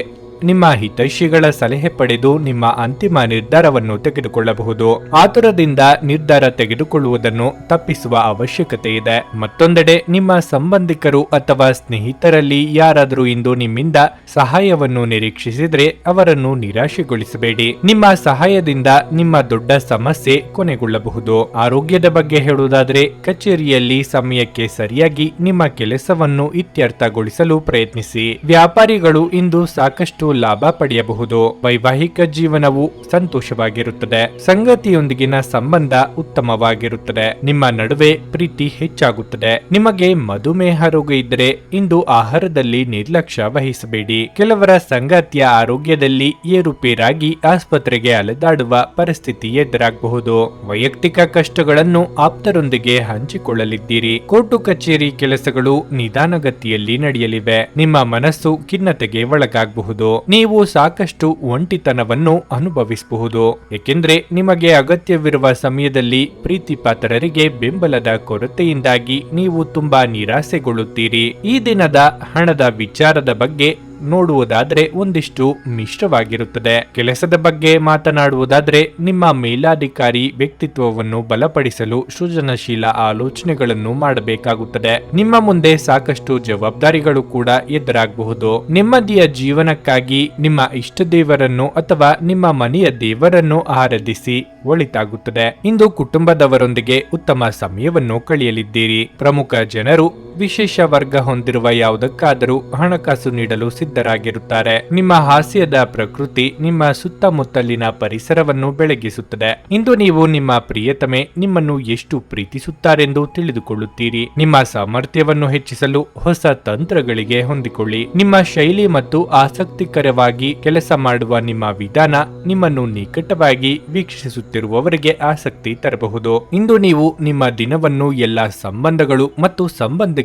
ನಿಮ್ಮ ಹಿತೈಷಿಗಳ ಸಲಹೆ ಪಡೆದು ನಿಮ್ಮ ಅಂತಿಮ ನಿರ್ಧಾರವನ್ನು ತೆಗೆದುಕೊಳ್ಳಬಹುದು. ಆತುರದಿಂದ ನಿರ್ಧಾರ ತೆಗೆದುಕೊಳ್ಳುವುದನ್ನು ತಪ್ಪಿಸುವ ಅವಶ್ಯಕತೆ ಇದೆ. ಮತ್ತೊಂದೆಡೆ ನಿಮ್ಮ ಸಂಬಂಧಿಕರು ಅಥವಾ ಸ್ನೇಹಿತರಲ್ಲಿ ಯಾರಾದರೂ ಇಂದು ನಿಮ್ಮಿಂದ ಸಹಾಯವನ್ನು ನಿರೀಕ್ಷಿಸಿದರೆ ಅವರನ್ನು ನಿರಾಶೆಗೊಳಿಸಬೇಡಿ. ನಿಮ್ಮ ಸಹಾಯದಿಂದ ನಿಮ್ಮ ದೊಡ್ಡ ಸಮಸ್ಯೆ ಕೊನೆಗೊಳ್ಳಬಹುದು. ಆರೋಗ್ಯದ ಬಗ್ಗೆ ಹೇಳುವುದಾದರೆ ಕಚೇರಿಯಲ್ಲಿ ಸಮಯಕ್ಕೆ ಸರಿಯಾಗಿ ನಿಮ್ಮ ಕೆಲಸವನ್ನು ಇತ್ಯರ್ಥಗೊಳಿಸಲು ಪ್ರಯತ್ನಿಸಿ. ವ್ಯಾಪಾರಿಗಳು ಇಂದು ಸಾಕಷ್ಟು ಲಾಭ ಪಡೆಯಬಹುದು. ವೈವಾಹಿಕ ಜೀವನವು ಸಂತೋಷವಾಗಿರುತ್ತದೆ. ಸಂಗತಿಯೊಂದಿಗಿನ ಸಂಬಂಧ ಉತ್ತಮವಾಗಿರುತ್ತದೆ. ನಿಮ್ಮ ನಡುವೆ ಪ್ರೀತಿ ಹೆಚ್ಚಾಗುತ್ತದೆ. ನಿಮಗೆ ಮಧುಮೇಹ ರೋಗ ಇದ್ದರೆ ಇಂದು ಆಹಾರದಲ್ಲಿ ನಿರ್ಲಕ್ಷ್ಯ ವಹಿಸಬೇಡಿ. ಕೆಲವರ ಸಂಗಾತಿಯ ಆರೋಗ್ಯದಲ್ಲಿ ಏರುಪೇರಾಗಿ ಆಸ್ಪತ್ರೆಗೆ ಅಲೆದಾಡುವ ಪರಿಸ್ಥಿತಿ ಎದುರಾಗಬಹುದು. ವೈಯಕ್ತಿಕ ಕಷ್ಟಗಳನ್ನು ಆಪ್ತರೊಂದಿಗೆ ಹಂಚಿಕೊಳ್ಳಲಿದ್ದೀರಿ. ಕೋರ್ಟು ಕಚೇರಿ ಕೆಲಸಗಳು ನಿಧಾನಗತಿಯಲ್ಲಿ ನಡೆಯಲಿವೆ. ನಿಮ್ಮ ಮನಸ್ಸು ಖಿನ್ನತೆಗೆ ಒಳಗಾಗಬಹುದು. ನೀವು ಸಾಕಷ್ಟು ಒಂಟಿತನವನ್ನು ಅನುಭವಿಸಬಹುದು, ಏಕೆಂದರೆ ನಿಮಗೆ ಅಗತ್ಯವಿರುವ ಸಮಯದಲ್ಲಿ ಪ್ರೀತಿಪಾತ್ರರಿಗೆ ಬೆಂಬಲದ ಕೊರತೆಯಿಂದಾಗಿ ನೀವು ತುಂಬಾ ನಿರಾಸೆಗೊಳ್ಳುತ್ತೀರಿ. ಈ ದಿನದ ಹಣದ ವಿಚಾರದ ಬಗ್ಗೆ ನೋಡುವುದಾದ್ರೆ ಒಂದಿಷ್ಟು ಮಿಶ್ರವಾಗಿರುತ್ತದೆ. ಕೆಲಸದ ಬಗ್ಗೆ ಮಾತನಾಡುವುದಾದ್ರೆ ನಿಮ್ಮ ಮೇಲಾಧಿಕಾರಿ ವ್ಯಕ್ತಿತ್ವವನ್ನು ಬಲಪಡಿಸಲು ಸೃಜನಶೀಲ ಆಲೋಚನೆಗಳನ್ನು ಮಾಡಬೇಕಾಗುತ್ತದೆ. ನಿಮ್ಮ ಮುಂದೆ ಸಾಕಷ್ಟು ಜವಾಬ್ದಾರಿಗಳು ಕೂಡ ಎದುರಾಗಬಹುದು. ನೆಮ್ಮದಿಯ ಜೀವನಕ್ಕಾಗಿ ನಿಮ್ಮ ಇಷ್ಟ ದೇವರನ್ನು ಅಥವಾ ನಿಮ್ಮ ಮನೆಯ ದೇವರನ್ನು ಆರಾಧಿಸಿ ಒಳಿತಾಗುತ್ತದೆ. ಇಂದು ಕುಟುಂಬದವರೊಂದಿಗೆ ಉತ್ತಮ ಸಮಯವನ್ನು ಕಳೆಯಲಿದ್ದೀರಿ. ಪ್ರಮುಖ ಜನರು ವಿಶೇಷ ವರ್ಗ ಹೊಂದಿರುವ ಯಾವುದಕ್ಕಾದರೂ ಹಣಕಾಸು ನೀಡಲು ಸಿದ್ಧರಾಗಿರುತ್ತಾರೆ. ನಿಮ್ಮ ಹಾಸ್ಯದ ಪ್ರಕೃತಿ ನಿಮ್ಮ ಸುತ್ತಮುತ್ತಲಿನ ಪರಿಸರವನ್ನು ಬೆಳಗಿಸುತ್ತದೆ. ಇಂದು ನೀವು ನಿಮ್ಮ ಪ್ರಿಯತಮೆ ನಿಮ್ಮನ್ನು ಎಷ್ಟು ಪ್ರೀತಿಸುತ್ತಾರೆಂದು ತಿಳಿದುಕೊಳ್ಳುತ್ತೀರಿ. ನಿಮ್ಮ ಸಾಮರ್ಥ್ಯವನ್ನು ಹೆಚ್ಚಿಸಲು ಹೊಸ ತಂತ್ರಗಳಿಗೆ ಹೊಂದಿಕೊಳ್ಳಿ. ನಿಮ್ಮ ಶೈಲಿ ಮತ್ತು ಆಸಕ್ತಿಕರವಾಗಿ ಕೆಲಸ ಮಾಡುವ ನಿಮ್ಮ ವಿಧಾನ ನಿಮ್ಮನ್ನು ನಿಕಟವಾಗಿ ವೀಕ್ಷಿಸುತ್ತಿರುವವರಿಗೆ ಆಸಕ್ತಿ ತರಬಹುದು. ಇಂದು ನೀವು ನಿಮ್ಮ ದಿನವನ್ನು ಎಲ್ಲಾ ಸಂಬಂಧಗಳು ಮತ್ತು ಸಂಬಂಧಿಕರಿಂದ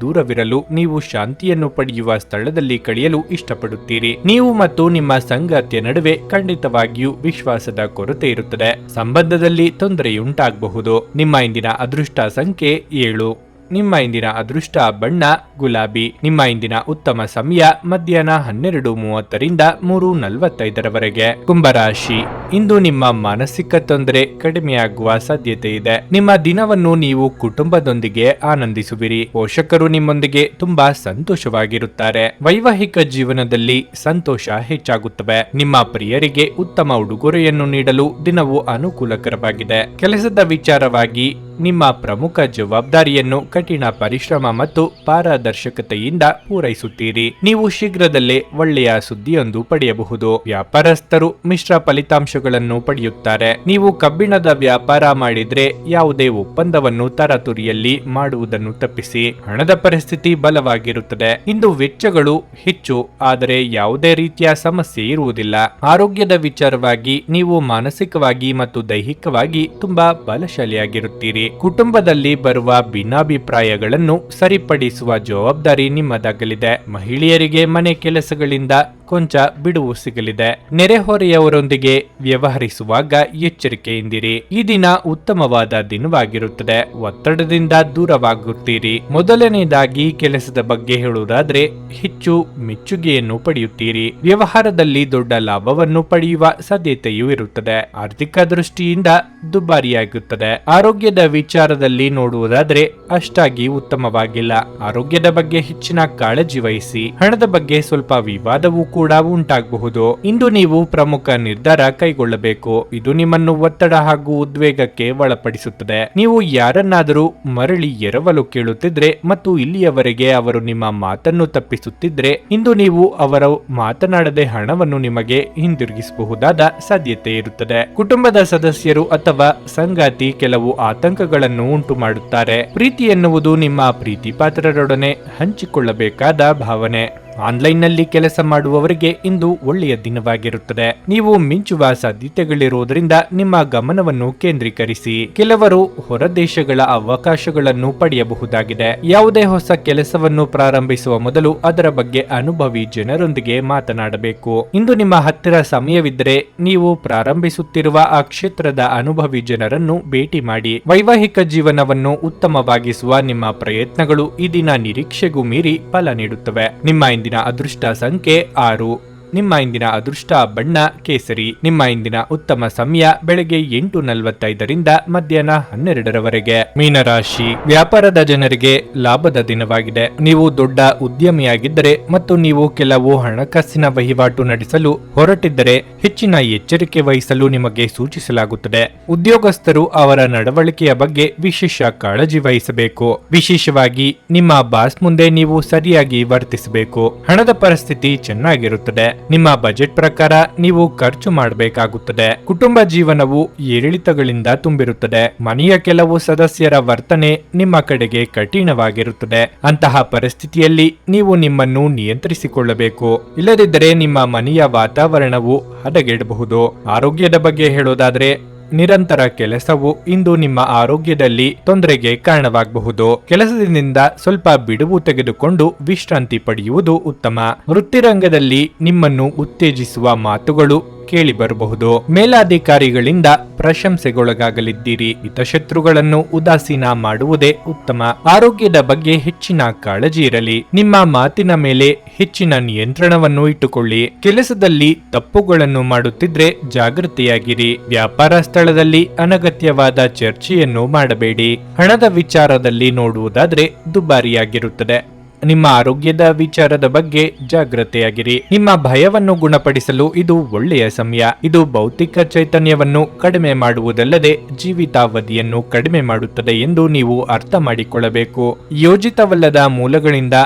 ದೂರವಿರಲು ನೀವು ಶಾಂತಿಯನ್ನು ಪಡೆಯುವ ಸ್ಥಳದಲ್ಲಿ ಕಳೆಯಲು ಇಷ್ಟಪಡುತ್ತೀರಿ. ನೀವು ಮತ್ತು ನಿಮ್ಮ ಸಂಗಾತಿಯ ನಡುವೆ ಖಂಡಿತವಾಗಿಯೂ ವಿಶ್ವಾಸದ ಕೊರತೆ ಇರುತ್ತದೆ. ಸಂಬಂಧದಲ್ಲಿ ತೊಂದರೆಯುಂಟಾಗಬಹುದು. ನಿಮ್ಮ ಇಂದಿನ ಅದೃಷ್ಟ ಸಂಖ್ಯೆ 7. ನಿಮ್ಮ ಇಂದಿನ ಅದೃಷ್ಟ ಬಣ್ಣ ಗುಲಾಬಿ. ನಿಮ್ಮ ಇಂದಿನ ಉತ್ತಮ ಸಮಯ ಮಧ್ಯಾಹ್ನ 12:30 3:45 ಕುಂಭರಾಶಿ. ಇಂದು ನಿಮ್ಮ ಮಾನಸಿಕ ತೊಂದರೆ ಕಡಿಮೆಯಾಗುವ ಸಾಧ್ಯತೆ ಇದೆ. ನಿಮ್ಮ ದಿನವನ್ನು ನೀವು ಕುಟುಂಬದೊಂದಿಗೆ ಆನಂದಿಸುವಿರಿ. ಪೋಷಕರು ನಿಮ್ಮೊಂದಿಗೆ ತುಂಬಾ ಸಂತೋಷವಾಗಿರುತ್ತಾರೆ. ವೈವಾಹಿಕ ಜೀವನದಲ್ಲಿ ಸಂತೋಷ ಹೆಚ್ಚಾಗುತ್ತವೆ. ನಿಮ್ಮ ಪ್ರಿಯರಿಗೆ ಉತ್ತಮ ಉಡುಗೊರೆಯನ್ನು ನೀಡಲು ದಿನವು ಅನುಕೂಲಕರವಾಗಿದೆ. ಕೆಲಸದ ವಿಚಾರವಾಗಿ ನಿಮ್ಮ ಪ್ರಮುಖ ಜವಾಬ್ದಾರಿಯನ್ನು ಕಠಿಣ ಪರಿಶ್ರಮ ಮತ್ತು ಪಾರದರ್ಶಕತೆಯಿಂದ ಪೂರೈಸುತ್ತೀರಿ. ನೀವು ಶೀಘ್ರದಲ್ಲೇ ಒಳ್ಳೆಯ ಸುದ್ದಿಯೊಂದು ಪಡೆಯಬಹುದು. ವ್ಯಾಪಾರಸ್ಥರು ಮಿಶ್ರ ಫಲಿತಾಂಶಗಳನ್ನು ಪಡೆಯುತ್ತಾರೆ. ನೀವು ಕಬ್ಬಿಣದ ವ್ಯಾಪಾರ ಮಾಡಿದ್ರೆ ಯಾವುದೇ ಒಪ್ಪಂದವನ್ನು ತರಾತುರಿಯಲ್ಲಿ ಮಾಡುವುದನ್ನು ತಪ್ಪಿಸಿ. ಹಣದ ಪರಿಸ್ಥಿತಿ ಬಲವಾಗಿರುತ್ತದೆ. ಇಂದು ವೆಚ್ಚಗಳು ಹೆಚ್ಚು, ಆದರೆ ಯಾವುದೇ ರೀತಿಯ ಸಮಸ್ಯೆ ಇರುವುದಿಲ್ಲ. ಆರೋಗ್ಯದ ವಿಚಾರವಾಗಿ ನೀವು ಮಾನಸಿಕವಾಗಿ ಮತ್ತು ದೈಹಿಕವಾಗಿ ತುಂಬಾ ಬಲಶಾಲಿಯಾಗಿರುತ್ತೀರಿ. ಕುಟುಂಬದಲ್ಲಿ ಬರುವ ಭಿನ್ನಾಭಿಪ್ರಾಯಗಳನ್ನು ಸರಿಪಡಿಸುವ ಜವಾಬ್ದಾರಿ ನಿಮ್ಮದಾಗಲಿದೆ. ಮಹಿಳೆಯರಿಗೆ ಮನೆ ಕೆಲಸಗಳಿಂದ ಕೊಂಚ ಬಿಡುವು ಸಿಗಲಿದೆ. ನೆರೆಹೊರೆಯವರೊಂದಿಗೆ ವ್ಯವಹರಿಸುವಾಗ ಎಚ್ಚರಿಕೆಯಿಂದಿರಿ. ಈ ದಿನ ಉತ್ತಮವಾದ ದಿನವಾಗಿರುತ್ತದೆ. ಒತ್ತಡದಿಂದ ದೂರವಾಗುತ್ತೀರಿ. ಮೊದಲನೇದಾಗಿ ಕೆಲಸದ ಬಗ್ಗೆ ಹೇಳುವುದಾದ್ರೆ ಹೆಚ್ಚು ಮೆಚ್ಚುಗೆಯನ್ನು ಪಡೆಯುತ್ತೀರಿ. ವ್ಯವಹಾರದಲ್ಲಿ ದೊಡ್ಡ ಲಾಭವನ್ನು ಪಡೆಯುವ ಸಾಧ್ಯತೆಯೂ ಇರುತ್ತದೆ. ಆರ್ಥಿಕ ದೃಷ್ಟಿಯಿಂದ ದುಬಾರಿಯಾಗುತ್ತದೆ. ಆರೋಗ್ಯದ ವಿಚಾರದಲ್ಲಿ ನೋಡುವುದಾದ್ರೆ ಅಷ್ಟಾಗಿ ಉತ್ತಮವಾಗಿಲ್ಲ. ಆರೋಗ್ಯದ ಬಗ್ಗೆ ಹೆಚ್ಚಿನ ಕಾಳಜಿ ವಹಿಸಿ. ಹಣದ ಬಗ್ಗೆ ಸ್ವಲ್ಪ ವಿವಾದವೂ ಕೂಡ ಕೂಡ ಉಂಟಾಗಬಹುದು. ಇಂದು ನೀವು ಪ್ರಮುಖ ನಿರ್ಧಾರ ಕೈಗೊಳ್ಳಬೇಕು. ಇದು ನಿಮ್ಮನ್ನು ಒತ್ತಡ ಹಾಗೂ ಉದ್ವೇಗಕ್ಕೆ ಒಳಪಡಿಸುತ್ತದೆ. ನೀವು ಯಾರನ್ನಾದರೂ ಮರಳಿ ಎರವಲು ಕೇಳುತ್ತಿದ್ರೆ ಮತ್ತು ಇಲ್ಲಿಯವರೆಗೆ ಅವರು ನಿಮ್ಮ ಮಾತನ್ನು ತಪ್ಪಿಸುತ್ತಿದ್ರೆ, ಇಂದು ನೀವು ಅವರ ಮಾತನಾಡದೆ ಹಣವನ್ನು ನಿಮಗೆ ಹಿಂದಿರುಗಿಸಬಹುದಾದ ಸಾಧ್ಯತೆ ಇರುತ್ತದೆ. ಕುಟುಂಬದ ಸದಸ್ಯರು ಅಥವಾ ಸಂಗಾತಿ ಕೆಲವು ಆತಂಕಗಳನ್ನು ಉಂಟು ಮಾಡುತ್ತಾರೆ. ಪ್ರೀತಿ ಎನ್ನುವುದು ನಿಮ್ಮ ಪ್ರೀತಿ ಪಾತ್ರರೊಡನೆ ಹಂಚಿಕೊಳ್ಳಬೇಕಾದ ಭಾವನೆ. ಆನ್ಲೈನ್ನಲ್ಲಿ ಕೆಲಸ ಮಾಡುವವರಿಗೆ ಇಂದು ಒಳ್ಳೆಯ ದಿನವಾಗಿರುತ್ತದೆ. ನೀವು ಮಿಂಚುವ ಸಾಧ್ಯತೆಗಳಿರುವುದರಿಂದ ನಿಮ್ಮ ಗಮನವನ್ನು ಕೇಂದ್ರೀಕರಿಸಿ. ಕೆಲವರು ಹೊರ ದೇಶಗಳ ಅವಕಾಶಗಳನ್ನು ಪಡೆಯಬಹುದಾಗಿದೆ. ಯಾವುದೇ ಹೊಸ ಕೆಲಸವನ್ನು ಪ್ರಾರಂಭಿಸುವ ಮೊದಲು ಅದರ ಬಗ್ಗೆ ಅನುಭವಿ ಜನರೊಂದಿಗೆ ಮಾತನಾಡಬೇಕು. ಇಂದು ನಿಮ್ಮ ಹತ್ತಿರ ಸಮಯವಿದ್ದರೆ ನೀವು ಪ್ರಾರಂಭಿಸುತ್ತಿರುವ ಆ ಕ್ಷೇತ್ರದ ಅನುಭವಿ ಜನರನ್ನು ಭೇಟಿ ಮಾಡಿ. ವೈವಾಹಿಕ ಜೀವನವನ್ನು ಉತ್ತಮವಾಗಿಸುವ ನಿಮ್ಮ ಪ್ರಯತ್ನಗಳು ಈ ದಿನ ನಿರೀಕ್ಷೆಗೂ ಮೀರಿ ಫಲ ನೀಡುತ್ತವೆ. ನಿಮ್ಮ ಇಂದಿನ ಅದೃಷ್ಟ ಸಂಖ್ಯೆ 6. ನಿಮ್ಮ ಇಂದಿನ ಅದೃಷ್ಟ ಬಣ್ಣ ಕೇಸರಿ. ನಿಮ್ಮ ಇಂದಿನ ಉತ್ತಮ ಸಮಯ ಬೆಳಗ್ಗೆ 8:45ರಿಂದ ಮಧ್ಯಾಹ್ನ 12ರವರೆಗೆ. ಮೀನರಾಶಿ, ವ್ಯಾಪಾರದ ಜನರಿಗೆ ಲಾಭದ ದಿನವಾಗಿದೆ. ನೀವು ದೊಡ್ಡ ಉದ್ಯಮಿಯಾಗಿದ್ದರೆ ಮತ್ತು ನೀವು ಕೆಲವು ಹಣಕಾಸಿನ ವಹಿವಾಟು ನಡೆಸಲು ಹೊರಟಿದ್ದರೆ ಹೆಚ್ಚಿನ ಎಚ್ಚರಿಕೆ ವಹಿಸಲು ನಿಮಗೆ ಸೂಚಿಸಲಾಗುತ್ತದೆ. ಉದ್ಯೋಗಸ್ಥರು ಅವರ ನಡವಳಿಕೆಯ ಬಗ್ಗೆ ವಿಶೇಷ ಕಾಳಜಿ ವಹಿಸಬೇಕು. ವಿಶೇಷವಾಗಿ ನಿಮ್ಮ ಬಾಸ್ ಮುಂದೆ ನೀವು ಸರಿಯಾಗಿ ವರ್ತಿಸಬೇಕು. ಹಣದ ಪರಿಸ್ಥಿತಿ ಚೆನ್ನಾಗಿರುತ್ತದೆ. ನಿಮ್ಮ ಬಜೆಟ್ ಪ್ರಕಾರ ನೀವು ಖರ್ಚು ಮಾಡಬೇಕಾಗುತ್ತದೆ. ಕುಟುಂಬ ಜೀವನವು ಏರಿಳಿತಗಳಿಂದ ತುಂಬಿರುತ್ತದೆ. ಮನೆಯ ಕೆಲವು ಸದಸ್ಯರ ವರ್ತನೆ ನಿಮ್ಮ ಕಡೆಗೆ ಕಠಿಣವಾಗಿರುತ್ತದೆ. ಅಂತಹ ಪರಿಸ್ಥಿತಿಯಲ್ಲಿ ನೀವು ನಿಮ್ಮನ್ನು ನಿಯಂತ್ರಿಸಿಕೊಳ್ಳಬೇಕು. ಇಲ್ಲದಿದ್ದರೆ ನಿಮ್ಮ ಮನೆಯ ವಾತಾವರಣವು ಹದಗೆಡಬಹುದು. ಆರೋಗ್ಯದ ಬಗ್ಗೆ ಹೇಳೋದಾದ್ರೆ, ನಿರಂತರ ಕೆಲಸವು ಇಂದು ನಿಮ್ಮ ಆರೋಗ್ಯದಲ್ಲಿ ತೊಂದರೆಗೆ ಕಾರಣವಾಗಬಹುದು. ಕೆಲಸದಿಂದ ಸ್ವಲ್ಪ ಬಿಡುವು ತೆಗೆದುಕೊಂಡು ವಿಶ್ರಾಂತಿ ಪಡೆಯುವುದು ಉತ್ತಮ. ವೃತ್ತಿರಂಗದಲ್ಲಿ ನಿಮ್ಮನ್ನು ಉತ್ತೇಜಿಸುವ ಮಾತುಗಳು ಕೇಳಿ ಬರಬಹುದು. ಮೇಲಾಧಿಕಾರಿಗಳಿಂದ ಪ್ರಶಂಸೆಗೊಳಗಾಗಲಿದ್ದೀರಿ. ಹಿತಶತ್ರುಗಳನ್ನು ಉದಾಸೀನ ಮಾಡುವುದೇ ಉತ್ತಮ. ಆರೋಗ್ಯದ ಬಗ್ಗೆ ಹೆಚ್ಚಿನ ಕಾಳಜಿ ಇರಲಿ. ನಿಮ್ಮ ಮಾತಿನ ಮೇಲೆ ಹೆಚ್ಚಿನ ನಿಯಂತ್ರಣವನ್ನು ಇಟ್ಟುಕೊಳ್ಳಿ. ಕೆಲಸದಲ್ಲಿ ತಪ್ಪುಗಳನ್ನು ಮಾಡುತ್ತಿದ್ರೆ ಜಾಗೃತಿಯಾಗಿರಿ. ವ್ಯಾಪಾರ ಸ್ಥಳದಲ್ಲಿ ಅನಗತ್ಯವಾದ ಚರ್ಚೆಯನ್ನು ಮಾಡಬೇಡಿ. ಹಣದ ವಿಚಾರದಲ್ಲಿ ನೋಡುವುದಾದ್ರೆ ದುಬಾರಿಯಾಗಿರುತ್ತದೆ. ನಿಮ್ಮ ಆರೋಗ್ಯದ ವಿಚಾರದ ಬಗ್ಗೆ ಜಾಗೃತೆಯಾಗಿರಿ. ನಿಮ್ಮ ಭಯವನ್ನು ಗುಣಪಡಿಸಲು ಇದು ಒಳ್ಳೆಯ ಸಮಯ. ಇದು ಭೌತಿಕ ಚೈತನ್ಯವನ್ನು ಕಡಿಮೆ ಮಾಡುವುದಲ್ಲದೆ ಜೀವಿತಾವಧಿಯನ್ನು ಕಡಿಮೆ ಮಾಡುತ್ತದೆ ಎಂದು ನೀವು ಅರ್ಥ ಮಾಡಿಕೊಳ್ಳಬೇಕು. ಯೋಜಿತವಲ್ಲದ ಮೂಲಗಳಿಂದ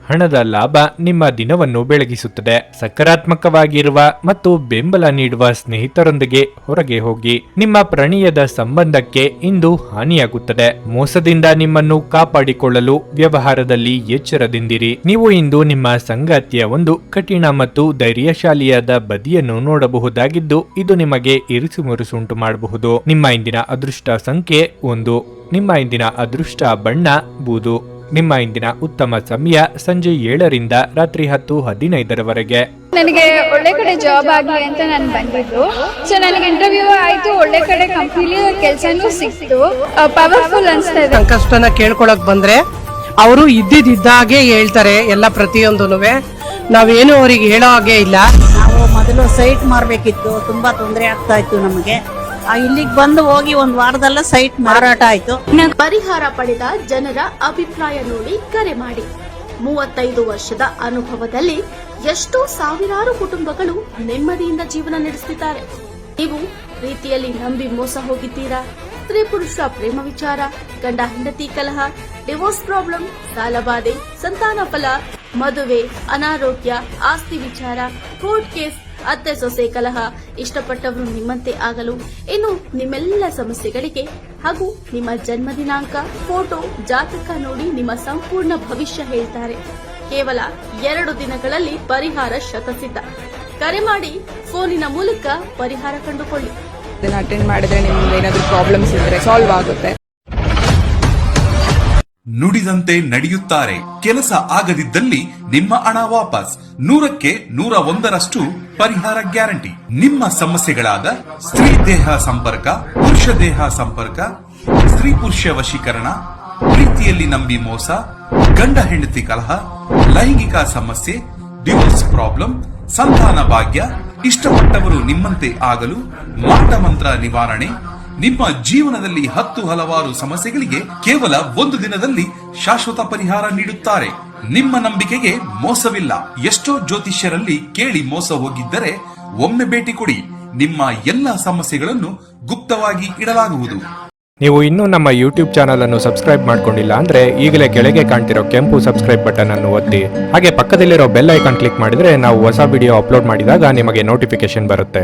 ಹಣದ ಲಾಭ ನಿಮ್ಮ ದಿನವನ್ನು ಬೆಳಗಿಸುತ್ತದೆ. ಸಕಾರಾತ್ಮಕವಾಗಿರುವ ಮತ್ತು ಬೆಂಬಲ ನೀಡುವ ಸ್ನೇಹಿತರೊಂದಿಗೆ ಹೊರಗೆ ಹೋಗಿ. ನಿಮ್ಮ ಪ್ರಣಯದ ಸಂಬಂಧಕ್ಕೆ ಇಂದು ಹಾನಿಯಾಗುತ್ತದೆ. ಮೋಸದಿಂದ ನಿಮ್ಮನ್ನು ಕಾಪಾಡಿಕೊಳ್ಳಲು ವ್ಯವಹಾರದಲ್ಲಿ ಎಚ್ಚರದಿಂದಿರಿ. ನೀವು ಇಂದು ನಿಮ್ಮ ಸಂಗಾತಿಯ ಒಂದು ಕಠಿಣ ಮತ್ತು ಧೈರ್ಯಶಾಲಿಯಾದ ಬದಿಯನ್ನು ನೋಡಬಹುದಾಗಿದ್ದು, ಇದು ನಿಮಗೆ ಇರಿಸುಮುರುಸುಂಟು ಮಾಡಬಹುದು. ನಿಮ್ಮ ಇಂದಿನ ಅದೃಷ್ಟ ಸಂಖ್ಯೆ 1. ನಿಮ್ಮ ಇಂದಿನ ಅದೃಷ್ಟ ಬಣ್ಣ ಬೂದು. ನಿಮ್ಮ ಇಂದಿನ ಉತ್ತಮ ಸಮಯ ಸಂಜೆ 7ರಿಂದ ರಾತ್ರಿ 10:15ರವರೆಗೆ. ನನಗೆ ಒಳ್ಳೆ ಕಡೆ ಜಾಬ್ ಆಗಲಿ ಅಂತ ನಾನು ಬಂದಿದ್ದು. ಸೊ ನನಗೆ ಇಂಟರ್ವ್ಯೂ ಆಯ್ತು, ಒಳ್ಳೆ ಕಡೆ ಕಂಪ್ನಿಲಿ ಕೆಲಸನೂ ಸಿಕ್ತು. ಪವರ್ಫುಲ್ ಅನ್ಸ್ತಾ ಇದೆ. ಸಂಕಷ್ಟನ ಕೇಳ್ಕೊಳಕ್ ಬಂದ್ರೆ ಅವರು ಇದ್ದಿದ್ದಾಗೆ ಹೇಳ್ತಾರೆ ಎಲ್ಲ ಪ್ರತಿಯೊಂದೂನುವೆ. ನಾವೇನು ಅವ್ರಿಗೆ ಹೇಳೋ ಹಾಗೆ ಇಲ್ಲ. ನಾವು ಮೊದಲು ಸೈಟ್ ಮಾರ್ಬೇಕಿತ್ತು, ತುಂಬಾ ತೊಂದರೆ ಆಗ್ತಾ ಇತ್ತು ನಮಗೆ. ಇಲ್ಲಿಗೆ ಬಂದು ಹೋಗಿ ಒಂದು ವಾರದಲ್ಲ ಸೈಟ್ ಮಾರಾಟ ಆಯ್ತು. ಪರಿಹಾರ ಪಡೆದ ಜನರ ಅಭಿಪ್ರಾಯ ನೋಡಿ ಕರೆ ಮಾಡಿ. 35 ವರ್ಷದ ಅನುಭವದಲ್ಲಿ ಎಷ್ಟೋ ಸಾವಿರಾರು ಕುಟುಂಬಗಳು ನೆಮ್ಮದಿಯಿಂದ ಜೀವನ ನಡೆಸುತ್ತಿದ್ದಾರೆ. ನೀವು ಪ್ರೀತಿಯಲ್ಲಿ ನಂಬಿ ಮೋಸ ಹೋಗಿದ್ದೀರಾ? ಸ್ತ್ರೀ ಪುರುಷ ಪ್ರೇಮ ವಿಚಾರ, ಗಂಡ ಹೆಂಡತಿ ಕಲಹ, ಡಿವೋರ್ಸ್ ಪ್ರಾಬ್ಲಮ್, ಸಾಲಬಾಧೆ, ಸಂತಾನ ಫಲ, ಮದುವೆ, ಅನಾರೋಗ್ಯ, ಆಸ್ತಿ ವಿಚಾರ, ಕೋರ್ಟ್ ಕೇಸ್, ಅತ್ತೆ ಸೊಸೆ ಕಲಹ, ಇಷ್ಟಪಟ್ಟವರು ನಿಮ್ಮಂತೆ ಆಗಲು, ಇನ್ನು ನಿಮ್ಮೆಲ್ಲ ಸಮಸ್ಯೆಗಳಿಗೆ ಹಾಗೂ ನಿಮ್ಮ ಜನ್ಮ ದಿನಾಂಕ, ಫೋಟೋ, ಜಾತಕ ನೋಡಿ ನಿಮ್ಮ ಸಂಪೂರ್ಣ ಭವಿಷ್ಯ ಹೇಳ್ತಾರೆ. ಕೇವಲ 2 ದಿನಗಳಲ್ಲಿ ಪರಿಹಾರ ಶತಸಿದ್ಧ. ಕರೆ ಮಾಡಿ ಫೋನಿನ ಮೂಲಕ ಪರಿಹಾರ ಕಂಡುಕೊಳ್ಳಿ. ಅಟೆಂಡ್ ಮಾಡಿದ್ರೆ ನಿಮ್ಗೆ ಏನಾದ್ರೂ ಪ್ರಾಬ್ಲಮ್ಸ್ ಇದ್ರೆ ಸಾಲ್ವ್ ಆಗುತ್ತೆ. ನುಡಿದಂತೆ ನಡೆಯುತ್ತಾರೆ. ಕೆಲಸ ಆಗದಿದ್ದಲ್ಲಿ ನಿಮ್ಮ ಹಣ ವಾಪಸ್. 100ಕ್ಕೆ 101ರಷ್ಟು ಪರಿಹಾರ ಗ್ಯಾರಂಟಿ. ನಿಮ್ಮ ಸಮಸ್ಯೆಗಳಾದ ಸ್ತ್ರೀ ದೇಹ ಸಂಪರ್ಕ, ಪುರುಷ ದೇಹ ಸಂಪರ್ಕ, ಸ್ತ್ರೀ ಪುರುಷ ವಶೀಕರಣ, ಪ್ರೀತಿಯಲ್ಲಿ ನಂಬಿ ಮೋಸ, ಗಂಡ ಹೆಂಡತಿ ಕಲಹ, ಲೈಂಗಿಕ ಸಮಸ್ಯೆ, ಡಿವೋರ್ಸ್ ಪ್ರಾಬ್ಲಮ್, ಸಂತಾನ ಭಾಗ್ಯ, ಇಷ್ಟಪಟ್ಟವರು ನಿಮ್ಮಂತೆ ಆಗಲು, ಮಾಟ ಮಂತ್ರ ನಿವಾರಣೆ, ನಿಮ್ಮ ಜೀವನದಲ್ಲಿ 10 ಹಲವಾರು ಸಮಸ್ಯೆಗಳಿಗೆ ಕೇವಲ 1 ದಿನದಲ್ಲಿ ಶಾಶ್ವತ ಪರಿಹಾರ ನೀಡುತ್ತಾರೆ. ನಿಮ್ಮ ನಂಬಿಕೆಗೆ ಮೋಸವಿಲ್ಲ. ಎಷ್ಟೋ ಜ್ಯೋತಿಷ್ಯರಲ್ಲಿ ಕೇಳಿ ಮೋಸ ಹೋಗಿದ್ದರೆ ಒಮ್ಮೆ ಭೇಟಿ ಕೊಡಿ. ನಿಮ್ಮ ಎಲ್ಲ ಸಮಸ್ಯೆಗಳನ್ನು ಗುಪ್ತವಾಗಿ ಇಡಲಾಗುವುದು. ನೀವು ಇನ್ನೂ ನಮ್ಮ ಯೂಟ್ಯೂಬ್ ಚಾನಲ್ ಅನ್ನು ಸಬ್ಸ್ಕ್ರೈಬ್ ಮಾಡ್ಕೊಂಡಿಲ್ಲ ಅಂದ್ರೆ ಈಗಲೇ ಕೆಳಗೆ ಕಾಣ್ತಿರೋ ಕೆಂಪು ಸಬ್ಸ್ಕ್ರೈಬ್ ಬಟನ್ ಅನ್ನು ಒತ್ತಿ. ಹಾಗೆ ಪಕ್ಕದಲ್ಲಿರೋ ಬೆಲ್ ಐಕಾನ್ ಕ್ಲಿಕ್ ಮಾಡಿದ್ರೆ ನಾವು ಹೊಸ ವಿಡಿಯೋ ಅಪ್ಲೋಡ್ ಮಾಡಿದಾಗ ನಿಮಗೆ ನೋಟಿಫಿಕೇಶನ್ ಬರುತ್ತೆ.